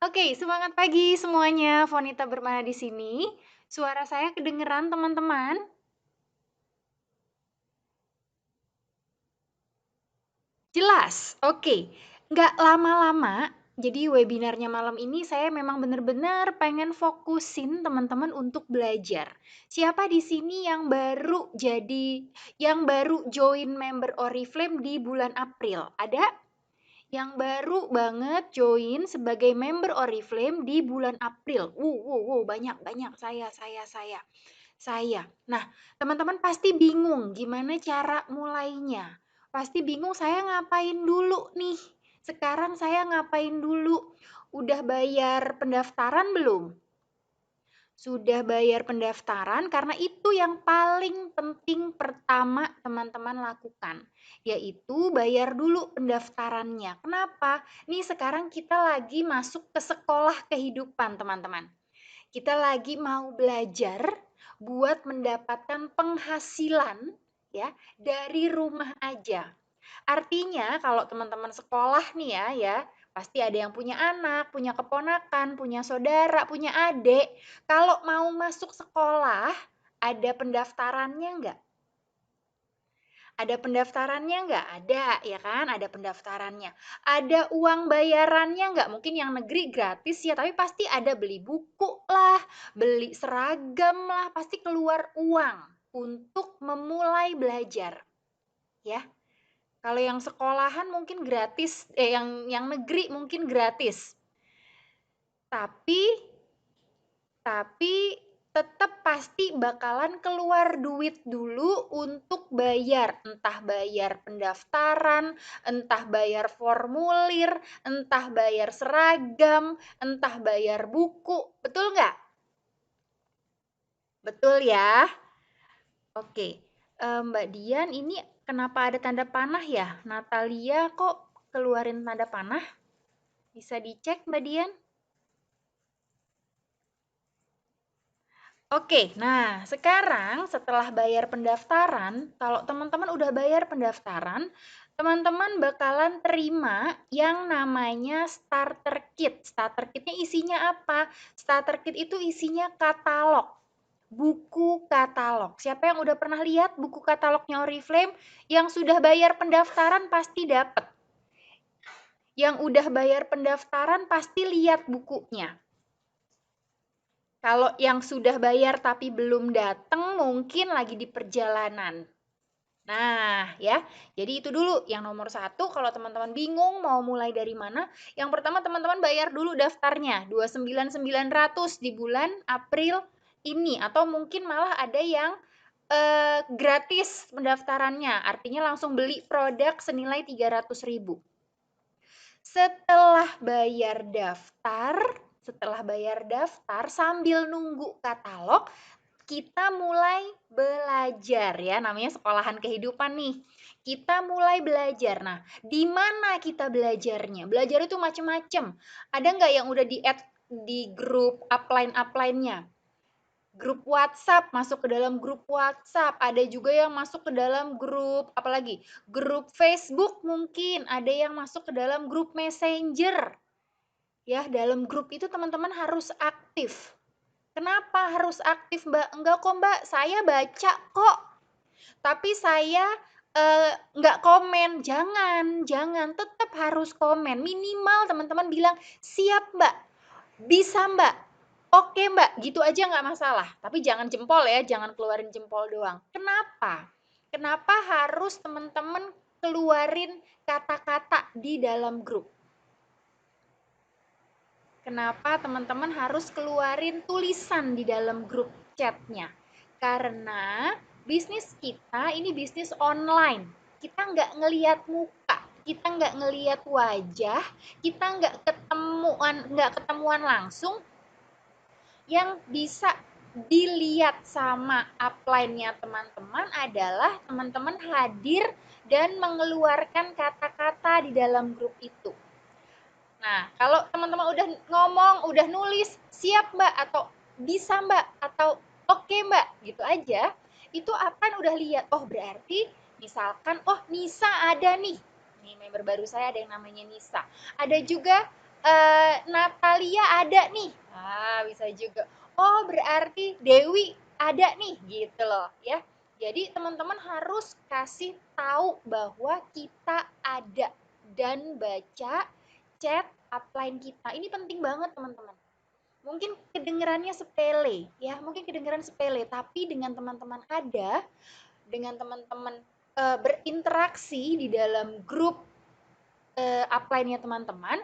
Oke, semangat pagi semuanya. Fonita Bermana di sini. Suara saya kedengeran teman-teman? Jelas? Oke. Nggak lama-lama, jadi webinarnya malam ini saya memang benar-benar pengen fokusin teman-teman untuk belajar. Siapa di sini yang baru join member Oriflame di bulan April? Ada? Yang baru banget join sebagai member Oriflame di bulan April. Banyak, banyak. Saya. Nah, teman-teman pasti bingung gimana cara mulainya. Pasti bingung saya ngapain dulu nih. Sekarang saya ngapain dulu? Udah bayar pendaftaran belum? Sudah bayar pendaftaran karena itu yang paling penting pertama teman-teman lakukan, yaitu bayar dulu pendaftarannya. Kenapa? Nih sekarang kita lagi masuk ke sekolah kehidupan, teman-teman. Kita lagi mau belajar buat mendapatkan penghasilan ya dari rumah aja. Artinya kalau teman-teman sekolah nih ya, pasti ada yang punya anak, punya keponakan, punya saudara, punya adik. Kalau mau masuk sekolah, ada pendaftarannya nggak? Ada pendaftarannya nggak? Ada, ya kan? Ada pendaftarannya. Ada uang bayarannya nggak? Mungkin yang negeri gratis ya, tapi pasti ada beli buku lah, beli seragam lah, pasti keluar uang untuk memulai belajar. Ya, kalau yang sekolahan mungkin gratis, yang negeri mungkin gratis. Tapi tapi tetap pasti bakalan keluar duit dulu untuk bayar, entah bayar pendaftaran, entah bayar formulir, entah bayar seragam, entah bayar buku. Betul nggak? Betul ya? Oke. Mbak Dian, ini kenapa ada tanda panah ya? Natalia kok keluarin tanda panah? Bisa dicek, Mbak Dian? Oke, nah sekarang setelah bayar pendaftaran, kalau teman-teman udah bayar pendaftaran, teman-teman bakalan terima yang namanya starter kit. Starter kitnya isinya apa? Starter kit itu isinya katalog, buku katalog. Siapa yang udah pernah lihat buku katalognya Oriflame? Yang sudah bayar pendaftaran pasti dapat. Yang udah bayar pendaftaran pasti lihat bukunya. Kalau yang sudah bayar tapi belum datang mungkin lagi di perjalanan. Nah, ya. Jadi itu dulu yang nomor satu. Kalau teman-teman bingung mau mulai dari mana, yang pertama teman-teman bayar dulu daftarnya 29.900 di bulan April ini, atau mungkin malah ada yang gratis pendaftarannya, artinya langsung beli produk senilai 300.000. Setelah bayar daftar sambil nunggu katalog, kita mulai belajar ya, namanya sekolahan kehidupan nih. Kita mulai belajar. Nah, di mana kita belajarnya? Belajar itu macam-macam. Ada nggak yang udah di-add di grup upline-nya? Grup WhatsApp, masuk ke dalam grup WhatsApp. Ada juga yang masuk ke dalam grup, apalagi? Grup Facebook mungkin. Ada yang masuk ke dalam grup Messenger. Ya, dalam grup itu teman-teman harus aktif. Kenapa harus aktif, Mbak? Enggak kok, Mbak. Saya baca kok. Tapi saya enggak komen. Jangan. Tetap harus komen. Minimal teman-teman bilang, siap, Mbak. Bisa, Mbak. Oke, Mbak. Gitu aja nggak masalah. Tapi jangan jempol ya. Jangan keluarin jempol doang. Kenapa? Kenapa harus teman-teman keluarin kata-kata di dalam grup? Kenapa teman-teman harus keluarin tulisan di dalam grup chatnya? Karena bisnis kita ini bisnis online. Kita nggak ngeliat muka, kita nggak ngeliat wajah, kita nggak ketemuan langsung. Yang bisa dilihat sama upline-nya teman-teman adalah teman-teman hadir dan mengeluarkan kata-kata di dalam grup itu. Nah, kalau teman-teman udah ngomong, udah nulis, siap Mbak, atau bisa Mbak, atau oke Mbak, gitu aja, itu akan udah lihat, oh berarti misalkan, oh Nisa ada nih member baru saya ada yang namanya Nisa. Ada juga Natalia ada nih. Bisa juga. Oh, berarti Dewi ada nih, gitu loh ya. Jadi teman-teman harus kasih tahu bahwa kita ada dan baca chat upline kita. Ini penting banget, teman-teman. Mungkin kedengerannya sepele ya, mungkin kedengeran sepele, tapi dengan teman-teman ada, dengan teman-teman berinteraksi di dalam grup upline-nya teman-teman,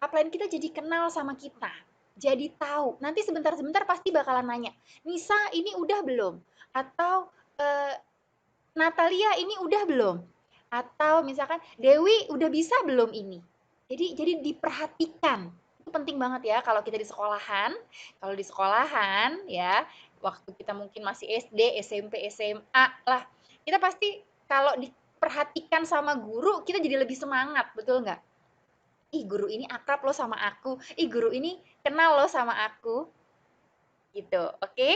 upline kita jadi kenal sama kita. Jadi tahu. Nanti sebentar-sebentar pasti bakalan nanya, "Nisa, ini udah belum?" Atau "Natalia, ini udah belum?" Atau misalkan, "Dewi, udah bisa belum ini?" Jadi diperhatikan. Itu penting banget ya kalau kita di sekolahan. Kalau di sekolahan ya, waktu kita mungkin masih SD, SMP, SMA lah, kita pasti kalau diperhatikan sama guru, kita jadi lebih semangat, betul nggak? Ih, guru ini akrab loh sama aku. Ih, guru ini kenal loh sama aku. Gitu, oke?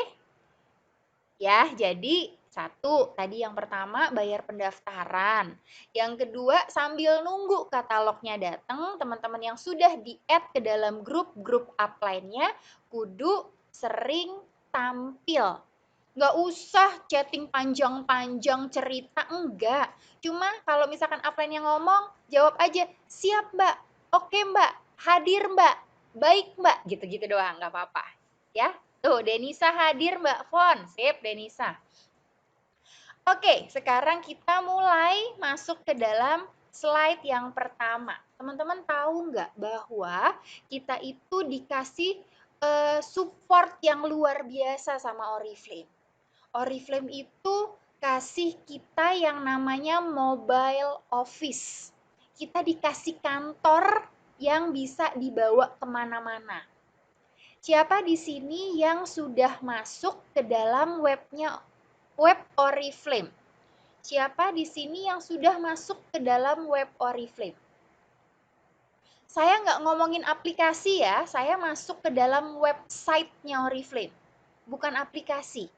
Ya, jadi satu, tadi yang pertama bayar pendaftaran. Yang kedua, sambil nunggu katalognya datang, teman-teman yang sudah di-add ke dalam grup-grup upline-nya, kudu sering tampil. Nggak usah chatting panjang-panjang cerita, enggak. Cuma kalau misalkan upline yang ngomong, jawab aja, "Siap mbak, oke mbak, hadir mbak, baik mbak," gitu-gitu doang, nggak apa-apa. Ya, tuh, Denisa hadir Mbak Fon. Sip, Denisa. Oke, sekarang kita mulai masuk ke dalam slide yang pertama. Teman-teman tahu nggak bahwa kita itu dikasih support yang luar biasa sama Oriflame. Oriflame itu kasih kita yang namanya mobile office. Kita dikasih kantor yang bisa dibawa kemana-mana. Siapa di sini yang sudah masuk ke dalam web Oriflame? Siapa di sini yang sudah masuk ke dalam web Oriflame? Saya nggak ngomongin aplikasi ya, saya masuk ke dalam website-nya Oriflame, bukan aplikasi.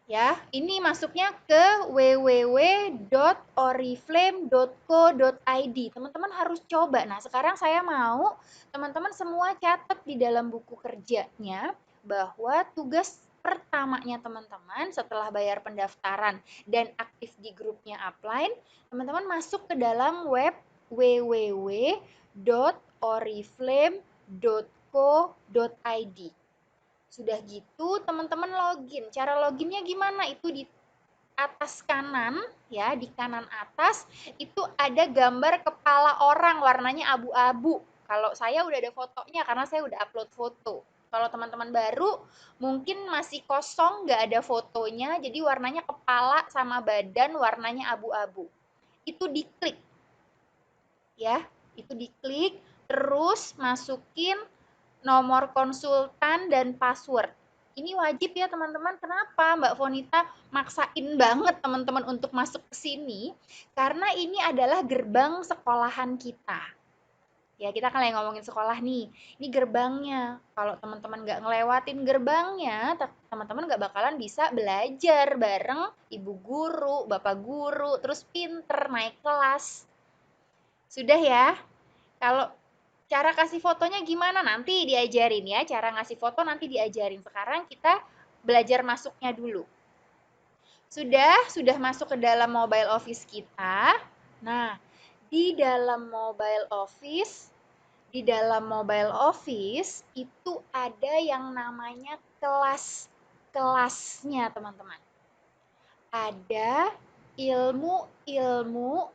Ya, ini masuknya ke www.oriflame.co.id. Teman-teman harus coba. Nah, sekarang saya mau teman-teman semua catat di dalam buku kerjanya bahwa tugas pertamanya teman-teman setelah bayar pendaftaran dan aktif di grupnya upline, teman-teman masuk ke dalam web www.oriflame.co.id. Sudah gitu, teman-teman login. Cara loginnya gimana? Itu di atas kanan, ya, di kanan atas itu ada gambar kepala orang warnanya abu-abu. Kalau saya udah ada fotonya karena saya udah upload foto. Kalau teman-teman baru mungkin masih kosong, nggak ada fotonya, jadi warnanya kepala sama badan warnanya abu-abu. Itu diklik, ya, itu diklik, terus masukin nomor konsultan dan password. Ini wajib ya teman-teman. Kenapa Mbak Fonita maksain banget teman-teman untuk masuk ke sini? Karena ini adalah gerbang sekolahan kita. Ya, kita kan lagi ngomongin sekolah nih. Ini gerbangnya. Kalau teman-teman nggak ngelewatin gerbangnya, teman-teman nggak bakalan bisa belajar bareng ibu guru, bapak guru, terus pinter naik kelas. Sudah ya? Kalau cara kasih fotonya gimana? Nanti diajarin ya. Cara ngasih foto nanti diajarin. Sekarang kita belajar masuknya dulu. Sudah masuk ke dalam mobile office kita. Nah, di dalam mobile office itu ada yang namanya kelas-kelasnya, teman-teman. Ada ilmu-ilmu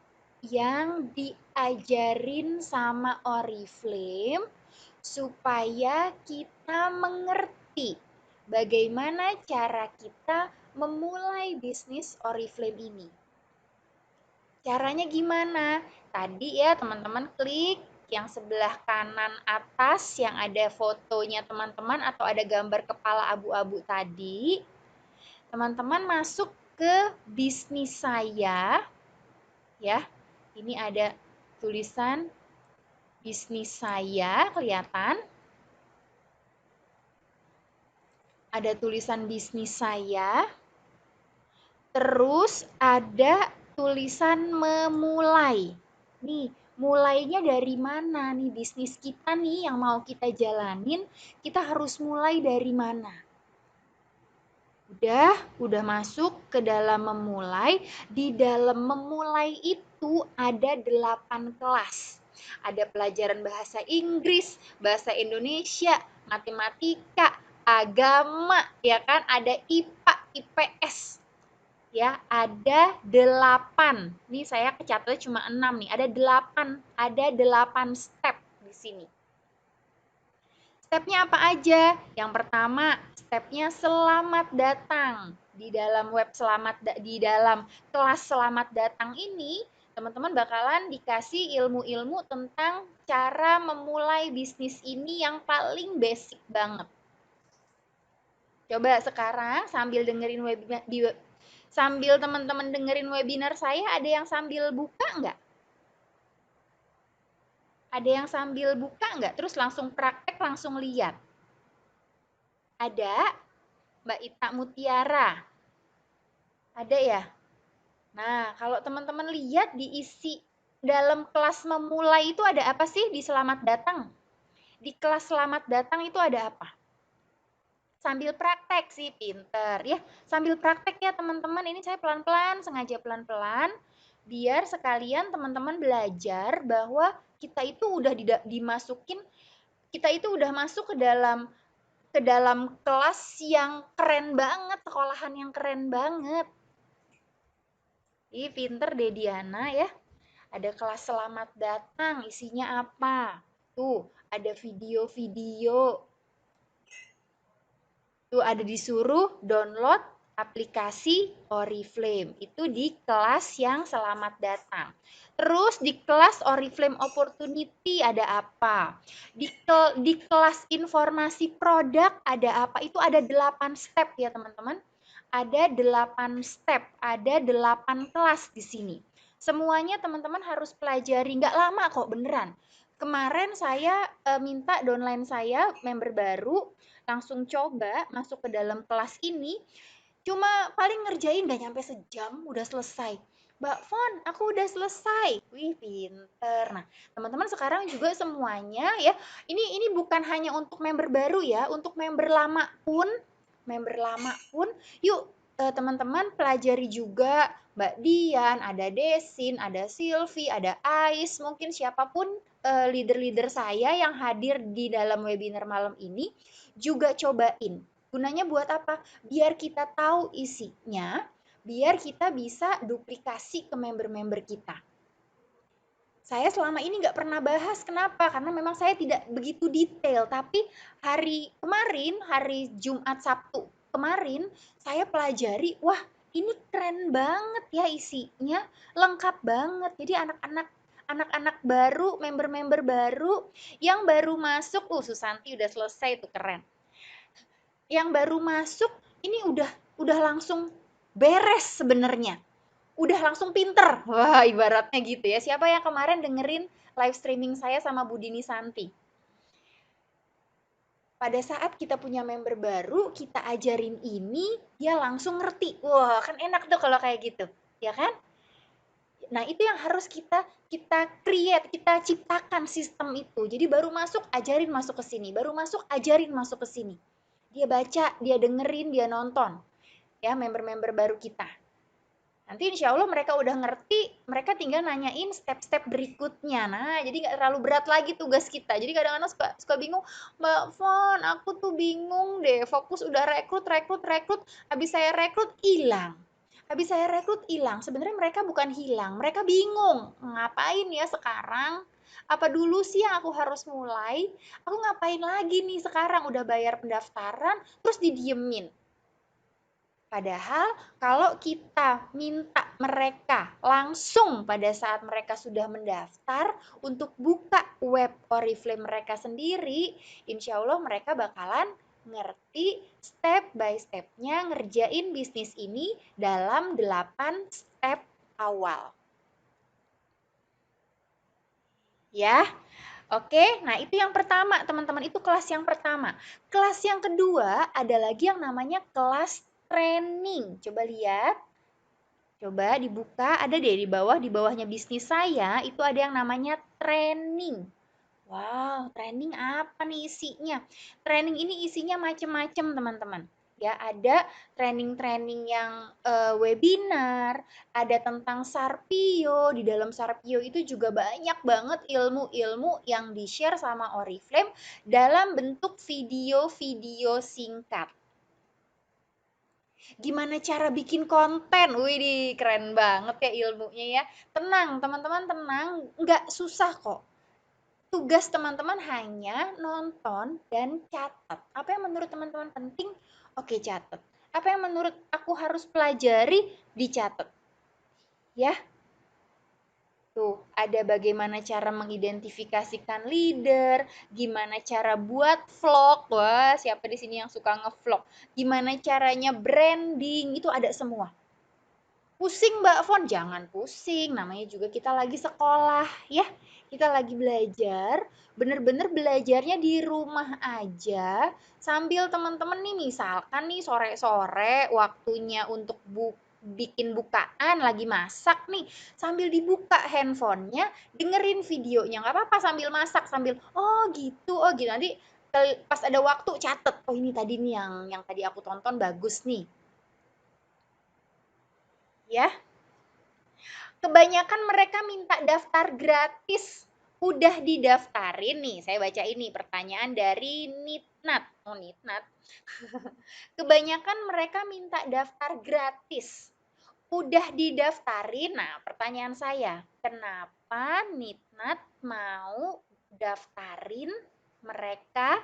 yang diajarin sama Oriflame supaya kita mengerti bagaimana cara kita memulai bisnis Oriflame ini. Caranya gimana? Tadi ya teman-teman klik yang sebelah kanan atas yang ada fotonya teman-teman atau ada gambar kepala abu-abu tadi. Teman-teman masuk ke bisnis saya, ya. Ini ada tulisan bisnis saya, kelihatan. Ada tulisan bisnis saya. Terus ada tulisan memulai. Nih, mulainya dari mana nih bisnis kita nih yang mau kita jalanin, kita harus mulai dari mana. Udah masuk ke dalam memulai. Di dalam memulai itu ada 8 kelas. Ada pelajaran bahasa Inggris, bahasa Indonesia, matematika, agama, ya kan? Ada IPA, IPS. Ya, ada 8. Ini saya kecatatnya cuma 6 nih. Ada 8 step di sini. Stepnya apa aja? Yang pertama, stepnya selamat datang. Di dalam di dalam kelas selamat datang ini, teman-teman bakalan dikasih ilmu-ilmu tentang cara memulai bisnis ini yang paling basic banget. Coba sekarang sambil dengerin webinar sambil teman-teman dengerin webinar saya, ada yang sambil buka nggak? Ada yang sambil buka nggak? Terus langsung praktek, langsung lihat. Ada? Mbak Ita Mutiara. Ada ya? Nah, kalau teman-teman lihat diisi dalam kelas memulai itu ada apa sih di selamat datang? Di kelas selamat datang itu ada apa? Sambil praktek sih, pinter ya. Sambil praktek ya teman-teman, ini saya pelan-pelan, sengaja pelan-pelan, biar sekalian teman-teman belajar bahwa kita itu udah dimasukin, kita itu udah masuk ke dalam kelas yang keren banget, sekolahan yang keren banget. Ih, pinter deh Diana ya. Ada kelas selamat datang, isinya apa? Tuh, ada video-video. Tuh ada disuruh download aplikasi Oriflame. Itu di kelas yang selamat datang. Terus di kelas Oriflame Opportunity ada apa? Di kelas informasi produk ada apa? Itu ada 8 step ya teman-teman. Ada 8 step, ada 8 kelas di sini. Semuanya teman-teman harus pelajari, nggak lama kok beneran. Kemarin saya minta downline saya, member baru, langsung coba masuk ke dalam kelas ini, cuma paling ngerjain gak nyampe sejam udah selesai. Mbak Fon, aku udah selesai. Wih, pinter. Nah, teman-teman sekarang juga semuanya ya, ini bukan hanya untuk member baru ya, untuk member lama pun, yuk teman-teman pelajari juga Mbak Dian, ada Desin, ada Silvi, ada Ais, mungkin siapapun leader-leader saya yang hadir di dalam webinar malam ini juga cobain. Gunanya buat apa? Biar kita tahu isinya, biar kita bisa duplikasi ke member-member kita. Saya selama ini nggak pernah bahas, kenapa? Karena memang saya tidak begitu detail, tapi hari kemarin, hari Jumat Sabtu kemarin, saya pelajari, wah ini keren banget ya isinya, lengkap banget. Jadi anak-anak baru, member-member baru yang baru masuk, Susanti udah selesai tuh, keren. Yang baru masuk ini udah langsung beres sebenarnya. Udah langsung pinter. Wah, ibaratnya gitu ya. Siapa yang kemarin dengerin live streaming saya sama Budini Santi? Pada saat kita punya member baru, kita ajarin ini, dia langsung ngerti. Wah, kan enak tuh kalau kayak gitu. Ya kan? Nah, itu yang harus kita create, kita ciptakan sistem itu. Jadi baru masuk, ajarin masuk ke sini. Baru masuk, ajarin masuk ke sini. Dia baca, dia dengerin, dia nonton. Ya, member-member baru kita. Nanti insya Allah mereka udah ngerti, mereka tinggal nanyain step-step berikutnya. Nah, jadi nggak terlalu berat lagi tugas kita. Jadi kadang-kadang suka bingung, Mbak Fon, aku tuh bingung deh, fokus udah rekrut, habis saya rekrut hilang. Habis saya rekrut hilang. Sebenarnya mereka bukan hilang, mereka bingung. Ngapain ya sekarang? Apa dulu sih yang aku harus mulai? Aku ngapain lagi nih sekarang? Udah bayar pendaftaran, terus didiemin. Padahal kalau kita minta mereka langsung pada saat mereka sudah mendaftar untuk buka web Oriflame mereka sendiri, insya Allah mereka bakalan ngerti step by step-nya ngerjain bisnis ini dalam 8 step awal. Ya, oke. Nah itu yang pertama teman-teman, itu kelas yang pertama. Kelas yang kedua ada lagi yang namanya kelas training. Coba lihat. Coba dibuka, ada deh di bawahnya bisnis saya itu ada yang namanya training. Wow, training apa nih isinya? Training ini isinya macem-macem teman-teman. Ya, ada training-training yang webinar, ada tentang Sarpio. Di dalam Sarpio itu juga banyak banget ilmu-ilmu yang di-share sama Oriflame dalam bentuk video-video singkat. Gimana cara bikin konten? Wih, keren banget ya ilmunya ya. Tenang, teman-teman tenang, nggak susah kok. Tugas teman-teman hanya nonton dan catat. Apa yang menurut teman-teman penting? Oke, catat. Apa yang menurut aku harus pelajari? Dicatat. Ya, tuh ada bagaimana cara mengidentifikasikan leader, gimana cara buat vlog. Wah, siapa di sini yang suka ngevlog? Gimana caranya branding? Itu ada semua. Pusing Mbak Fon? Jangan pusing, namanya juga kita lagi sekolah ya. Kita lagi belajar, bener-bener belajarnya di rumah aja. Sambil teman-teman nih misalkan nih sore-sore waktunya untuk bikin bukaan, lagi masak nih. Sambil dibuka handphonenya, dengerin videonya. Nggak apa-apa sambil masak, sambil oh gitu. Nanti pas ada waktu catet, oh ini tadi nih yang tadi aku tonton bagus nih. Ya, kebanyakan mereka minta daftar gratis. Udah didaftarin nih, saya baca ini pertanyaan dari Nitnat. Oh, Nitnat. Kebanyakan mereka minta daftar gratis. Udah didaftarin. Nah, pertanyaan saya, kenapa Nitnat mau daftarin mereka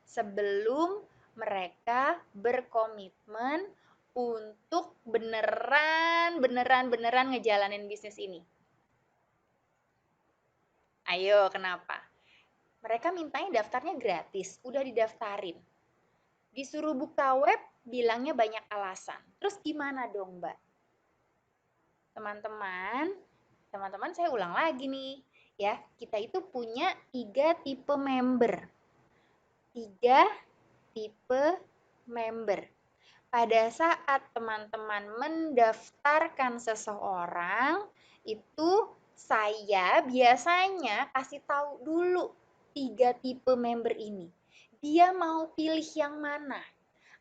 sebelum mereka berkomitmen untuk beneran ngejalanin bisnis ini? Ayo, kenapa? Mereka mintanya daftarnya gratis, udah didaftarin. Disuruh buka web, bilangnya banyak alasan. Terus gimana dong, Mbak? Teman-teman, teman-teman saya ulang lagi nih. Ya, kita itu punya 3 tipe member. 3 tipe member. Pada saat teman-teman mendaftarkan seseorang, itu saya biasanya kasih tahu dulu 3 tipe member ini. Dia mau pilih yang mana?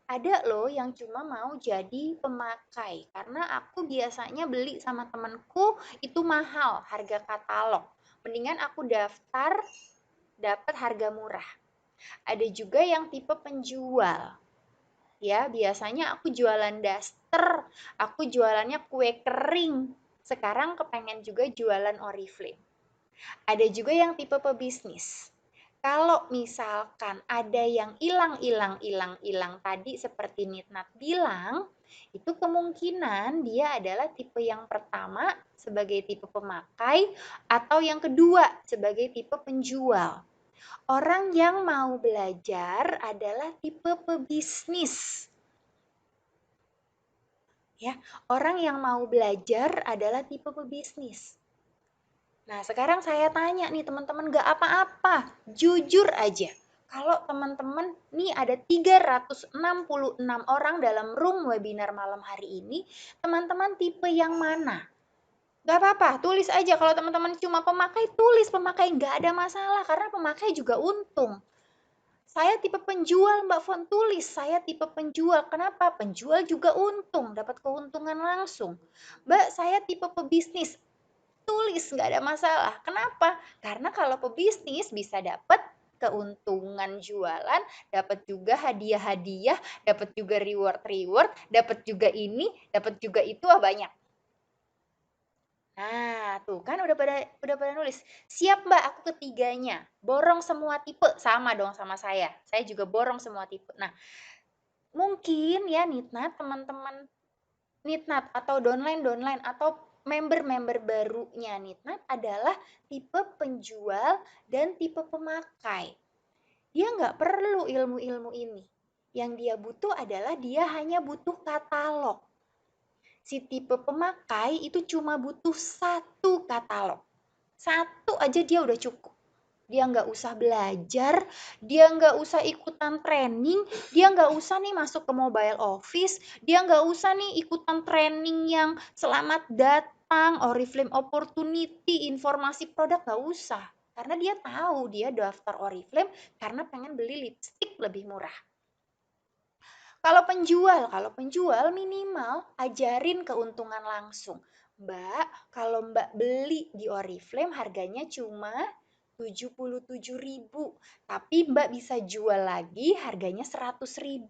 Ada loh yang cuma mau jadi pemakai, karena aku biasanya beli sama temenku itu mahal, harga katalog. Mendingan aku daftar, dapat harga murah. Ada juga yang tipe penjual. Ya, biasanya aku jualan daster, aku jualannya kue kering. Sekarang kepengen juga jualan Oriflame. Ada juga yang tipe pebisnis. Kalau misalkan ada yang hilang tadi seperti Nitnat bilang, itu kemungkinan dia adalah tipe yang pertama sebagai tipe pemakai atau yang kedua sebagai tipe penjual. Orang yang mau belajar adalah tipe pebisnis. Ya, orang yang mau belajar adalah tipe pebisnis. Nah, sekarang saya tanya nih teman-teman, gak apa-apa, jujur aja. Kalau teman-teman nih ada 366 orang dalam room webinar malam hari ini, teman-teman tipe yang mana? Gak apa-apa, tulis aja. Kalau teman-teman cuma pemakai, tulis pemakai. Gak ada masalah, karena pemakai juga untung. Saya tipe penjual, Mbak Fon, tulis. Saya tipe penjual. Kenapa? Penjual juga untung, dapat keuntungan langsung. Mbak, saya tipe pebisnis. Tulis, nggak ada masalah. Kenapa? Karena kalau pebisnis bisa dapat keuntungan jualan, dapat juga hadiah-hadiah, dapat juga reward-reward, dapat juga ini, dapat juga itu, banyak. Nah, tuh kan udah pada nulis. Siap Mbak, aku ketiganya. Borong semua tipe, sama dong sama saya. Saya juga borong semua tipe. Nah, mungkin ya Nitnat, teman-teman Nitnat atau downline atau member-member barunya Nitnat adalah tipe penjual dan tipe pemakai. Dia nggak perlu ilmu-ilmu ini. Yang dia butuh adalah dia hanya butuh katalog. Si tipe pemakai itu cuma butuh 1 katalog. 1 aja dia udah cukup. dia nggak usah belajar, dia nggak usah ikutan training, dia nggak usah nih masuk ke mobile office, dia nggak usah nih ikutan training yang selamat datang, Oriflame opportunity, informasi produk, nggak usah. Karena dia tahu dia daftar Oriflame karena pengen beli lipstick lebih murah. Kalau penjual minimal ajarin keuntungan langsung. Mbak, kalau Mbak beli di Oriflame harganya cuma 77.000, tapi Mbak bisa jual lagi harganya 100.000.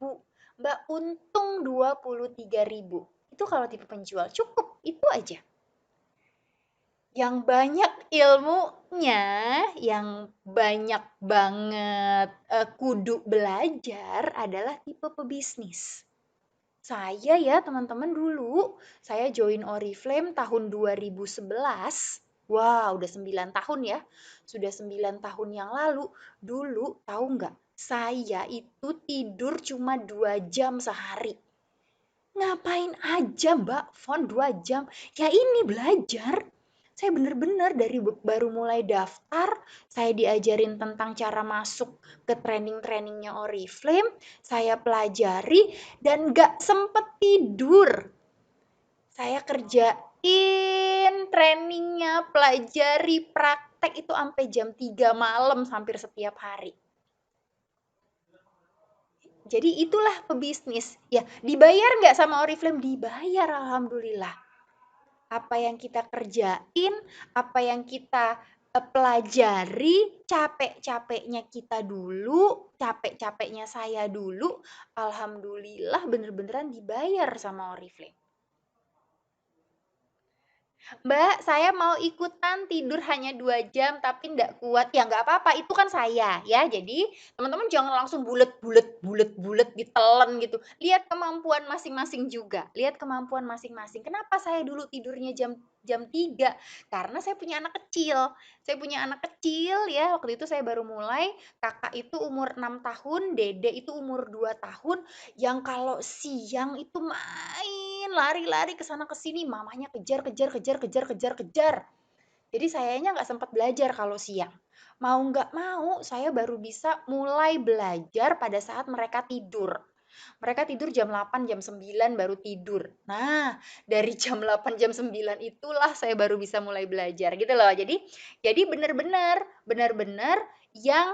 Mbak untung 23.000. Itu kalau tipe penjual, cukup itu aja. Yang banyak ilmunya, yang banyak banget kudu belajar adalah tipe pebisnis. Saya ya teman-teman dulu, saya join Oriflame tahun 2011. Wah, udah 9 tahun ya. Sudah 9 tahun yang lalu. Dulu tahu nggak? Saya itu tidur cuma 2 jam sehari. Ngapain aja Mbak Fon 2 jam? Ya ini belajar. Saya bener-bener dari baru mulai daftar, saya diajarin tentang cara masuk ke training-trainingnya Oriflame, saya pelajari dan gak sempet tidur. Saya kerjain trainingnya, pelajari, praktek itu sampai jam 3 malam hampir setiap hari. Jadi itulah pebisnis. Ya, dibayar nggak sama Oriflame? Dibayar, alhamdulillah. Apa yang kita kerjain, apa yang kita pelajari, capek-capeknya kita dulu, capek-capeknya saya dulu, alhamdulillah bener-beneran dibayar sama Oriflame. Mbak, saya mau ikutan tidur hanya 2 jam tapi nggak kuat. Ya nggak apa-apa, itu kan saya ya. Jadi teman-teman jangan langsung bulet ditelan gitu. Lihat kemampuan masing-masing juga. Lihat kemampuan masing-masing. Kenapa saya dulu tidurnya jam jam 3? Karena saya punya anak kecil. Saya punya anak kecil ya. Waktu itu saya baru mulai. Kakak itu umur 6 tahun, Dede itu umur 2 tahun. Yang kalau siang itu main lari-lari ke sana ke sini, mamanya kejar. Jadi sayanya nggak sempat belajar kalau siang. Mau nggak mau, saya baru bisa mulai belajar pada saat mereka tidur. Mereka tidur jam 8, jam 9 baru tidur. Nah, dari jam 8, jam 9 itulah saya baru bisa mulai belajar gitu loh. Jadi benar-benar yang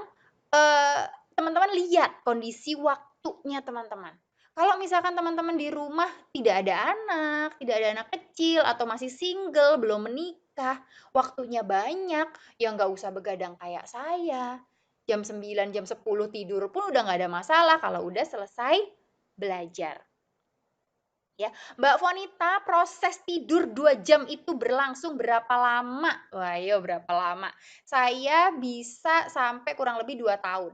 eh, teman-teman lihat kondisi waktunya teman-teman. Kalau misalkan teman-teman di rumah tidak ada anak kecil atau masih single, belum menikah, waktunya banyak, ya nggak usah begadang kayak saya. Jam 9, jam 10 tidur pun udah nggak ada masalah kalau udah selesai belajar. Ya, Mbak Fonita, proses tidur 2 jam itu berlangsung berapa lama? Wah, ayo berapa lama? Saya bisa sampai kurang lebih 2 tahun.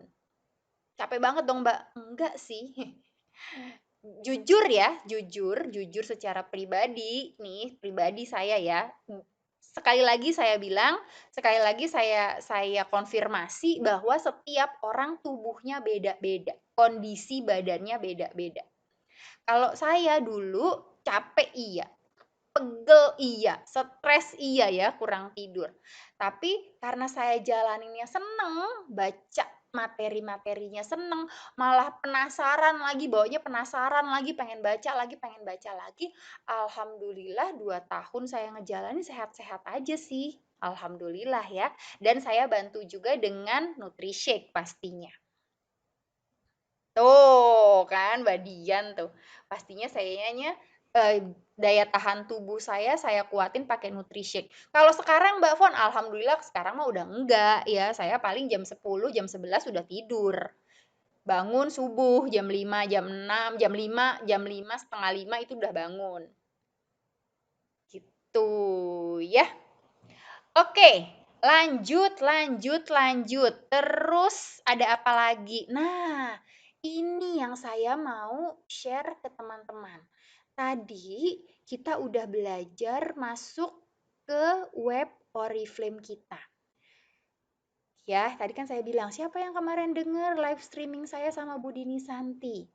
Capek banget dong, Mbak. Enggak sih. Jujur ya, jujur secara pribadi nih, pribadi saya ya. Sekali lagi saya bilang, sekali lagi saya konfirmasi bahwa setiap orang tubuhnya beda-beda, kondisi badannya beda-beda. Kalau saya dulu capek iya, pegel iya, stres iya ya, kurang tidur. Tapi karena saya jalaninnya seneng, baca materi-materinya seneng, malah penasaran lagi, bawanya penasaran lagi, pengen baca lagi. Alhamdulillah 2 tahun saya ngejalanin sehat-sehat aja sih. Alhamdulillah ya. Dan saya bantu juga dengan Nutrishake pastinya. Tuh kan Mbak Dian tuh. Pastinya sayanya daya tahan tubuh saya kuatin pakai Nutrishake. Kalau sekarang Mbak Fon, alhamdulillah sekarang mah udah enggak ya. Saya paling jam 10, jam 11 sudah tidur. Bangun subuh jam 5, jam 6, jam 5 setengah 5 itu udah bangun. Gitu ya. Oke, lanjut. Terus ada apa lagi? Nah, ini yang saya mau share ke teman-teman. Tadi kita udah belajar masuk ke web Oriflame kita. Ya, tadi kan saya bilang, siapa yang kemarin dengar live streaming saya sama Bu Dini Santi?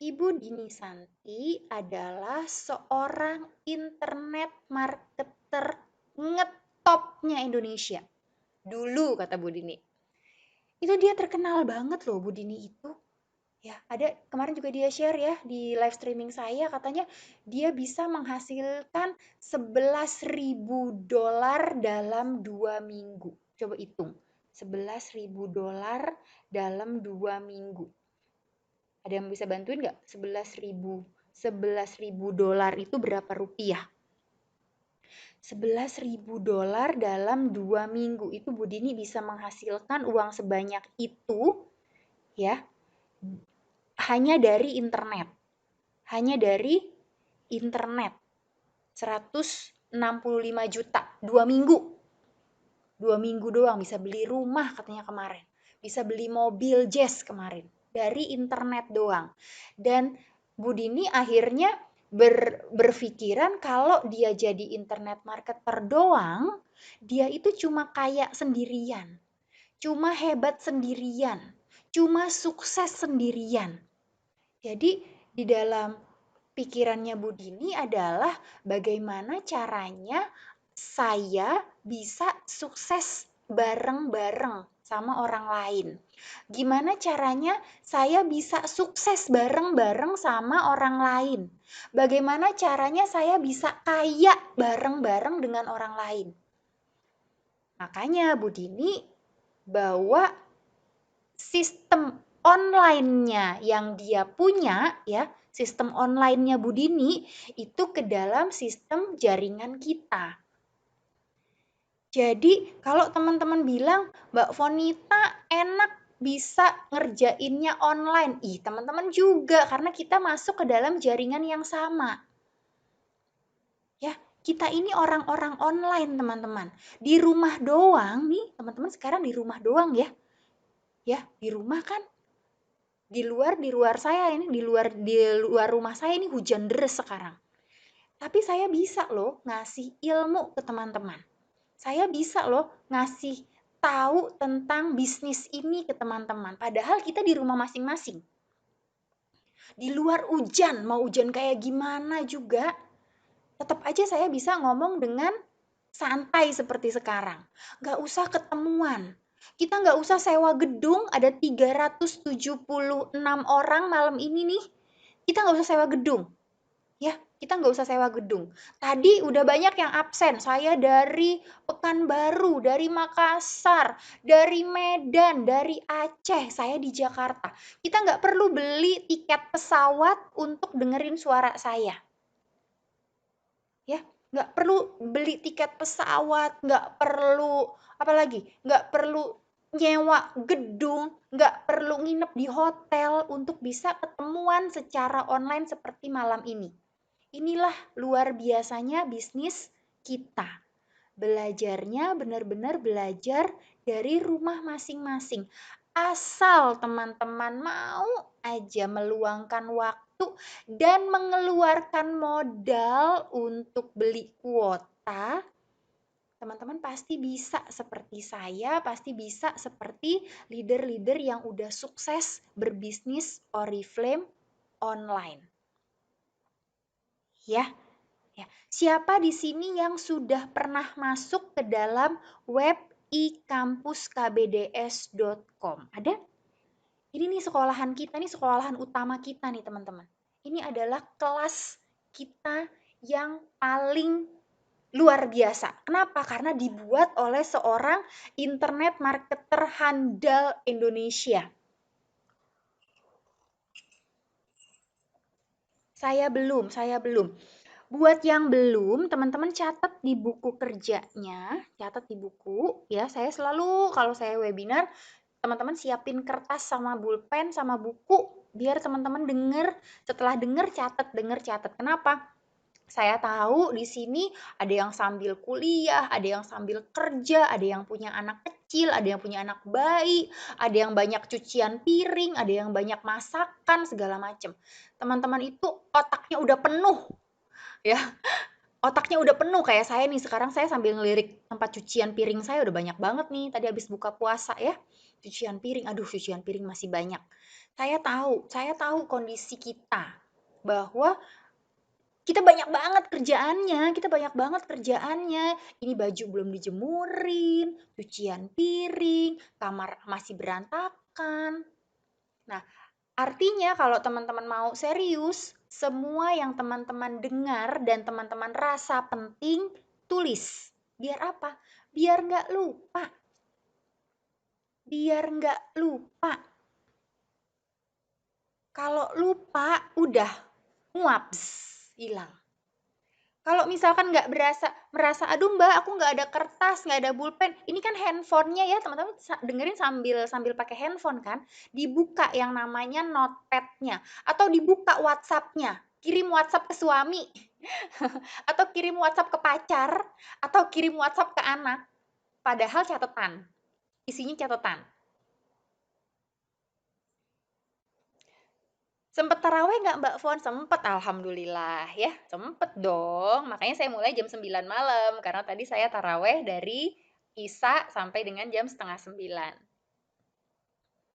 Ibu Dini Santi adalah seorang internet marketer ngetopnya Indonesia. Dulu kata Bu Dini. Itu dia terkenal banget loh Bu Dini itu. Ya, ada kemarin juga dia share ya di live streaming saya, katanya dia bisa menghasilkan $11.000 dalam 2 minggu. Coba hitung, $11.000 dalam 2 minggu. Ada yang bisa bantuin nggak? 11.000 dolar itu berapa rupiah? $11.000 dalam 2 minggu itu Bu Dini bisa menghasilkan uang sebanyak itu ya, hanya dari internet. Hanya dari internet. 165 juta 2 minggu. 2 minggu doang bisa beli rumah katanya kemarin. Bisa beli mobil jazz kemarin. Dari internet doang. Dan Bu Dini akhirnya berpikiran kalau dia jadi internet marketer doang, dia itu cuma kaya sendirian. Cuma hebat sendirian. Cuma sukses sendirian. Jadi di dalam pikirannya Bu Dini adalah bagaimana caranya saya bisa sukses bareng-bareng sama orang lain. Gimana caranya saya bisa sukses bareng-bareng sama orang lain. Bagaimana caranya saya bisa kaya bareng-bareng dengan orang lain. Makanya Bu Dini bawa sistem online-nya yang dia punya ya, sistem online-nya Bu Dini itu ke dalam sistem jaringan kita. Jadi kalau teman-teman bilang, Mbak Fonita enak bisa ngerjainnya online. Ih, teman-teman juga karena kita masuk ke dalam jaringan yang sama. Ya, kita ini orang-orang online, teman-teman. Di rumah doang nih, teman-teman sekarang di rumah doang ya. Ya, di rumah kan di luar saya ini di luar rumah saya ini hujan deras sekarang. Tapi saya bisa loh ngasih ilmu ke teman-teman. Saya bisa loh ngasih tahu tentang bisnis ini ke teman-teman. Padahal kita di rumah masing-masing. Di luar hujan, mau hujan kayak gimana juga, tetap aja saya bisa ngomong dengan santai seperti sekarang. Nggak usah ketemuan. Kita nggak usah sewa gedung, ada 376 orang malam ini nih. Kita nggak usah sewa gedung. Ya, kita nggak usah sewa gedung. Tadi udah banyak yang absen. Saya dari Pekanbaru, dari Makassar, dari Medan, dari Aceh. Saya di Jakarta. Kita nggak perlu beli tiket pesawat untuk dengerin suara saya. Ya, nggak perlu beli tiket pesawat, nggak perlu apalagi, nggak perlu nyewa gedung, nggak perlu nginep di hotel untuk bisa ketemuan secara online seperti malam ini. Inilah luar biasanya bisnis kita. Belajarnya benar-benar belajar dari rumah masing-masing. Asal teman-teman mau aja meluangkan waktu dan mengeluarkan modal untuk beli kuota, teman-teman pasti bisa seperti saya, pasti bisa seperti leader-leader yang udah sukses berbisnis Oriflame online. Ya, ya. Siapa di sini yang sudah pernah masuk ke dalam web ikampuskbds.com? Ada? Ini nih sekolahan kita, nih sekolahan utama kita nih teman-teman. Ini adalah kelas kita yang paling luar biasa. Kenapa? Karena dibuat oleh seorang internet marketer handal Indonesia. Saya belum. Buat yang belum, teman-teman catat di buku kerjanya, catat di buku ya. Saya selalu kalau saya webinar, teman-teman siapin kertas sama pulpen sama buku biar teman-teman setelah denger catat. Kenapa? Saya tahu di sini ada yang sambil kuliah, ada yang sambil kerja, ada yang punya anak kecil, ada yang punya anak bayi, ada yang banyak cucian piring, ada yang banyak masakan segala macam. Teman-teman itu otaknya udah penuh ya. Otaknya udah penuh kayak saya nih, sekarang saya sambil ngelirik tempat cucian piring saya udah banyak banget nih, tadi habis buka puasa ya. Cucian piring, aduh cucian piring masih banyak. Saya tahu kondisi kita bahwa Kita banyak banget kerjaannya. Ini baju belum dijemurin, cucian piring, kamar masih berantakan. Nah, artinya kalau teman-teman mau serius, semua yang teman-teman dengar dan teman-teman rasa penting, tulis. Biar apa? Biar nggak lupa. Biar nggak lupa. Kalau lupa, udah nguaps, hilang. Kalau misalkan nggak merasa, aduh mbak, aku nggak ada kertas, nggak ada pulpen. Ini kan handphonenya ya, teman-teman dengerin sambil pakai handphone kan. Dibuka yang namanya notepadnya, atau dibuka WhatsAppnya. Kirim WhatsApp ke suami, atau kirim WhatsApp ke pacar, atau kirim WhatsApp ke anak. Padahal catatan, isinya catatan. Sempet taraweh nggak Mbak Fon? Sempet, alhamdulillah ya. Sempet dong. Makanya saya mulai jam 9 malam. Karena tadi saya taraweh dari Isya sampai dengan jam setengah 9.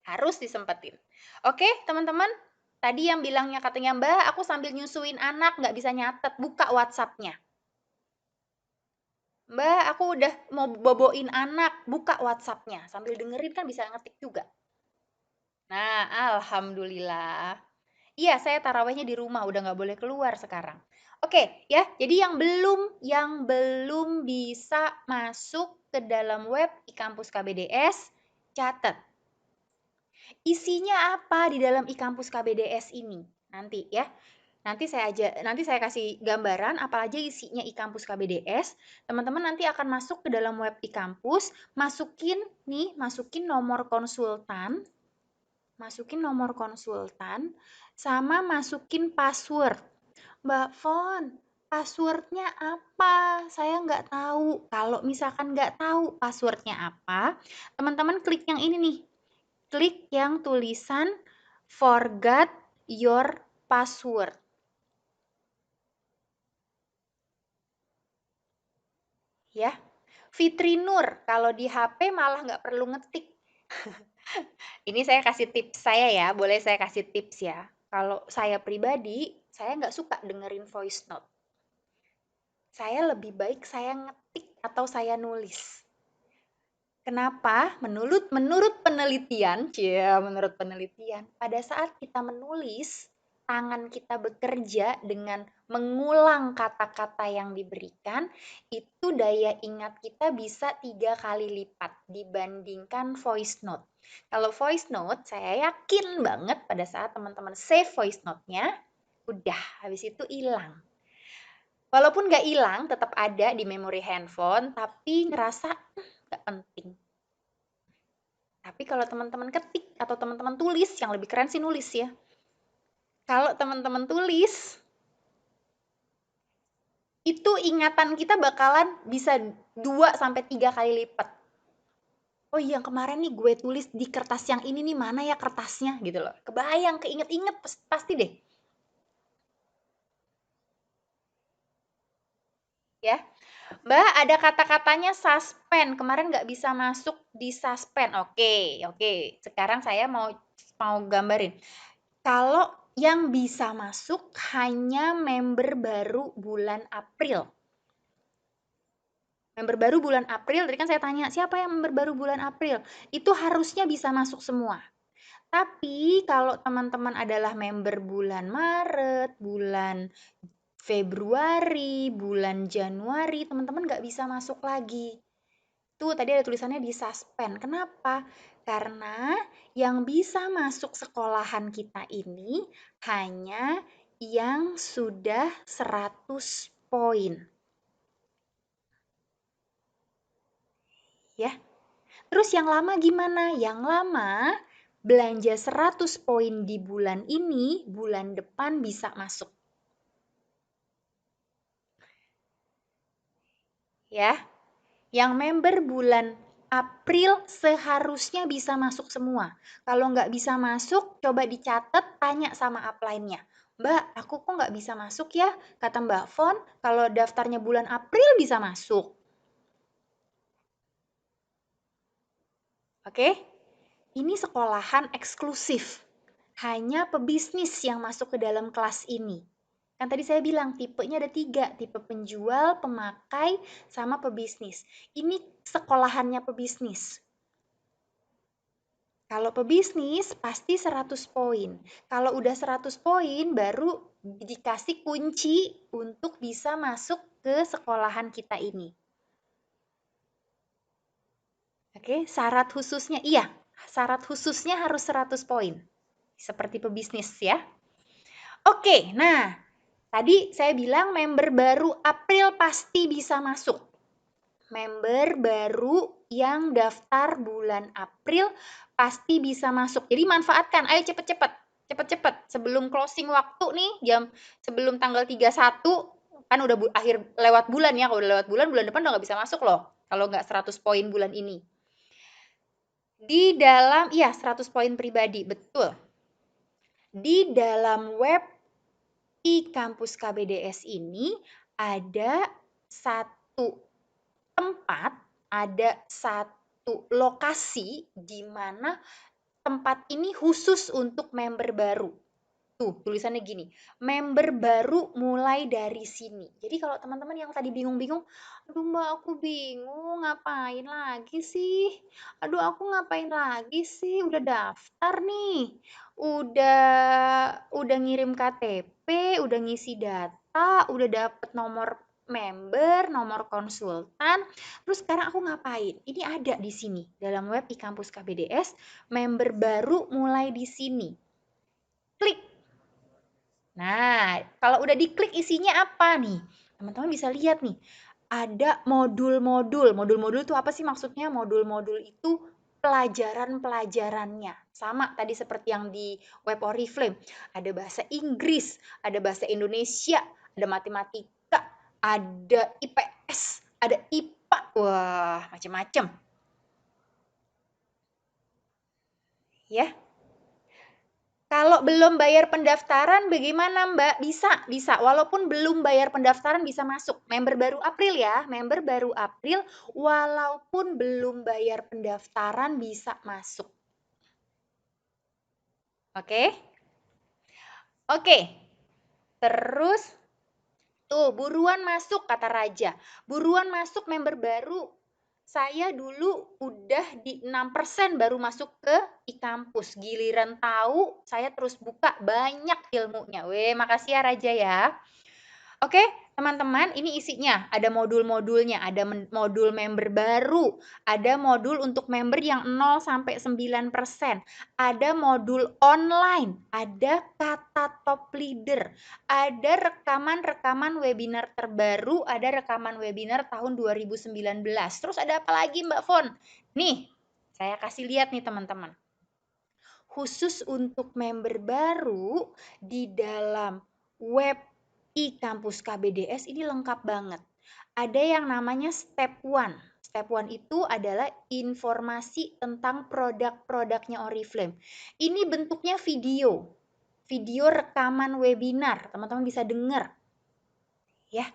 Harus disempetin. Oke, teman-teman. Tadi yang bilangnya katanya, Mbak, aku sambil nyusuin anak, nggak bisa nyatet. Buka WhatsApp-nya. Mbak, aku udah mau boboin anak. Buka WhatsApp-nya. Sambil dengerin kan bisa ngetik juga. Nah, alhamdulillah. Iya, saya tarawehnya di rumah, udah nggak boleh keluar sekarang. Oke, ya. Jadi yang belum bisa masuk ke dalam web e-kampus KBDS, catat. Isinya apa di dalam e-kampus KBDS ini? Nanti ya. Nanti saya kasih gambaran apa aja isinya e-kampus KBDS. Teman-teman nanti akan masuk ke dalam web e-kampus, masukin nomor konsultan, sama masukin password. Mbak Fon, passwordnya apa? Saya nggak tahu. Kalau misalkan nggak tahu passwordnya apa, teman-teman klik yang ini nih. Klik yang tulisan forgot your password. Ya, Fitri Nur, kalau di HP malah nggak perlu ngetik. Ini saya kasih tips saya ya, boleh saya kasih tips ya. Kalau saya pribadi, saya nggak suka dengerin voice note. Saya lebih baik saya ngetik atau saya nulis. Kenapa? Menurut penelitian, pada saat kita menulis, tangan kita bekerja dengan mengulang kata-kata yang diberikan, itu daya ingat kita bisa 3 kali lipat dibandingkan voice note. Kalau voice note, saya yakin banget pada saat teman-teman save voice note-nya, udah habis itu hilang. Walaupun nggak hilang, tetap ada di memori handphone, tapi ngerasa nggak penting. Tapi kalau teman-teman ketik atau teman-teman tulis, yang lebih keren sih nulis ya. Kalau teman-teman tulis, itu ingatan kita bakalan bisa 2 sampai 3 kali lipat. Oh iya, yang kemarin nih gue tulis di kertas yang ini nih, mana ya kertasnya gitu loh. Kebayang, keinget-inget pasti deh. Ya, Mbak, ada kata-katanya suspend. Kemarin nggak bisa masuk di suspend. Oke. Sekarang saya mau gambarin. Kalau yang bisa masuk hanya member baru bulan April. Member baru bulan April, tadi kan saya tanya, siapa yang member baru bulan April? Itu harusnya bisa masuk semua. Tapi kalau teman-teman adalah member bulan Maret, bulan Februari, bulan Januari, teman-teman nggak bisa masuk lagi. Tuh, tadi ada tulisannya di suspend. Kenapa? Karena yang bisa masuk sekolahan kita ini hanya yang sudah 100 poin. Ya. Terus yang lama gimana? Yang lama belanja 100 poin di bulan ini, bulan depan bisa masuk. Ya. Yang member bulan April seharusnya bisa masuk semua. Kalau nggak bisa masuk, coba dicatat, tanya sama upline-nya. Mbak, aku kok nggak bisa masuk ya? Kata Mbak Fon, kalau daftarnya bulan April bisa masuk. Oke? Ini sekolahan eksklusif. Hanya pebisnis yang masuk ke dalam kelas ini. Kan tadi saya bilang tipenya ada 3, tipe penjual, pemakai, sama pebisnis. Ini sekolahannya pebisnis. Kalau pebisnis pasti 100 poin. Kalau udah 100 poin baru dikasih kunci untuk bisa masuk ke sekolahan kita ini. Oke, syarat khususnya iya, syarat khususnya harus 100 poin. Seperti pebisnis ya. Oke, nah tadi saya bilang member baru April pasti bisa masuk. Member baru yang daftar bulan April pasti bisa masuk. Jadi manfaatkan, ayo cepet-cepet. Cepet-cepet sebelum closing waktu nih, sebelum tanggal 31 kan udah akhir lewat bulan ya. Kalau udah lewat bulan depan udah nggak bisa masuk loh. Kalau nggak 100 poin bulan ini. Di dalam, iya 100 poin pribadi, betul. Di dalam web e-kampus KBDS ini ada satu tempat, ada satu lokasi di mana tempat ini khusus untuk member baru. Tuh, tulisannya gini, member baru mulai dari sini. Jadi kalau teman-teman yang tadi bingung-bingung, aduh Mbak aku bingung ngapain lagi sih? Aduh aku ngapain lagi sih? Udah daftar nih. Udah ngirim KTP, udah ngisi data, udah dapet nomor member, nomor konsultan. Terus sekarang aku ngapain? Ini ada di sini dalam web e-kampus KBDS, member baru mulai di sini. Klik. Nah, kalau udah diklik isinya apa nih? Teman-teman bisa lihat nih, ada modul-modul. Modul-modul itu apa sih maksudnya? Modul-modul itu pelajaran-pelajarannya. Sama tadi seperti yang di web Oriflame. Ada bahasa Inggris, ada bahasa Indonesia, ada matematika, ada IPS, ada IPA. Wah, macam-macam. Ya, kalau belum bayar pendaftaran bagaimana Mbak? Bisa. Walaupun belum bayar pendaftaran bisa masuk. Member baru April ya, member baru April walaupun belum bayar pendaftaran bisa masuk. Oke? Oke. Terus tuh buruan masuk kata Raja. Buruan masuk member baru. Saya dulu udah di 6% baru masuk ke e-kampus. Giliran tahu, saya terus buka banyak ilmunya. Weh, makasih ya Raja ya. Oke, teman-teman, ini isinya. Ada modul-modulnya, ada modul member baru, ada modul untuk member yang 0 sampai 9%, ada modul online, ada kata top leader, ada rekaman-rekaman webinar terbaru, ada rekaman webinar tahun 2019. Terus ada apa lagi Mbak Fon? Nih, saya kasih lihat nih teman-teman. Khusus untuk member baru di dalam web e-kampus KBDS ini lengkap banget. Ada yang namanya step 1. Step 1 itu adalah informasi tentang produk-produknya Oriflame. Ini bentuknya video. Video rekaman webinar. Teman-teman bisa dengar. Ya,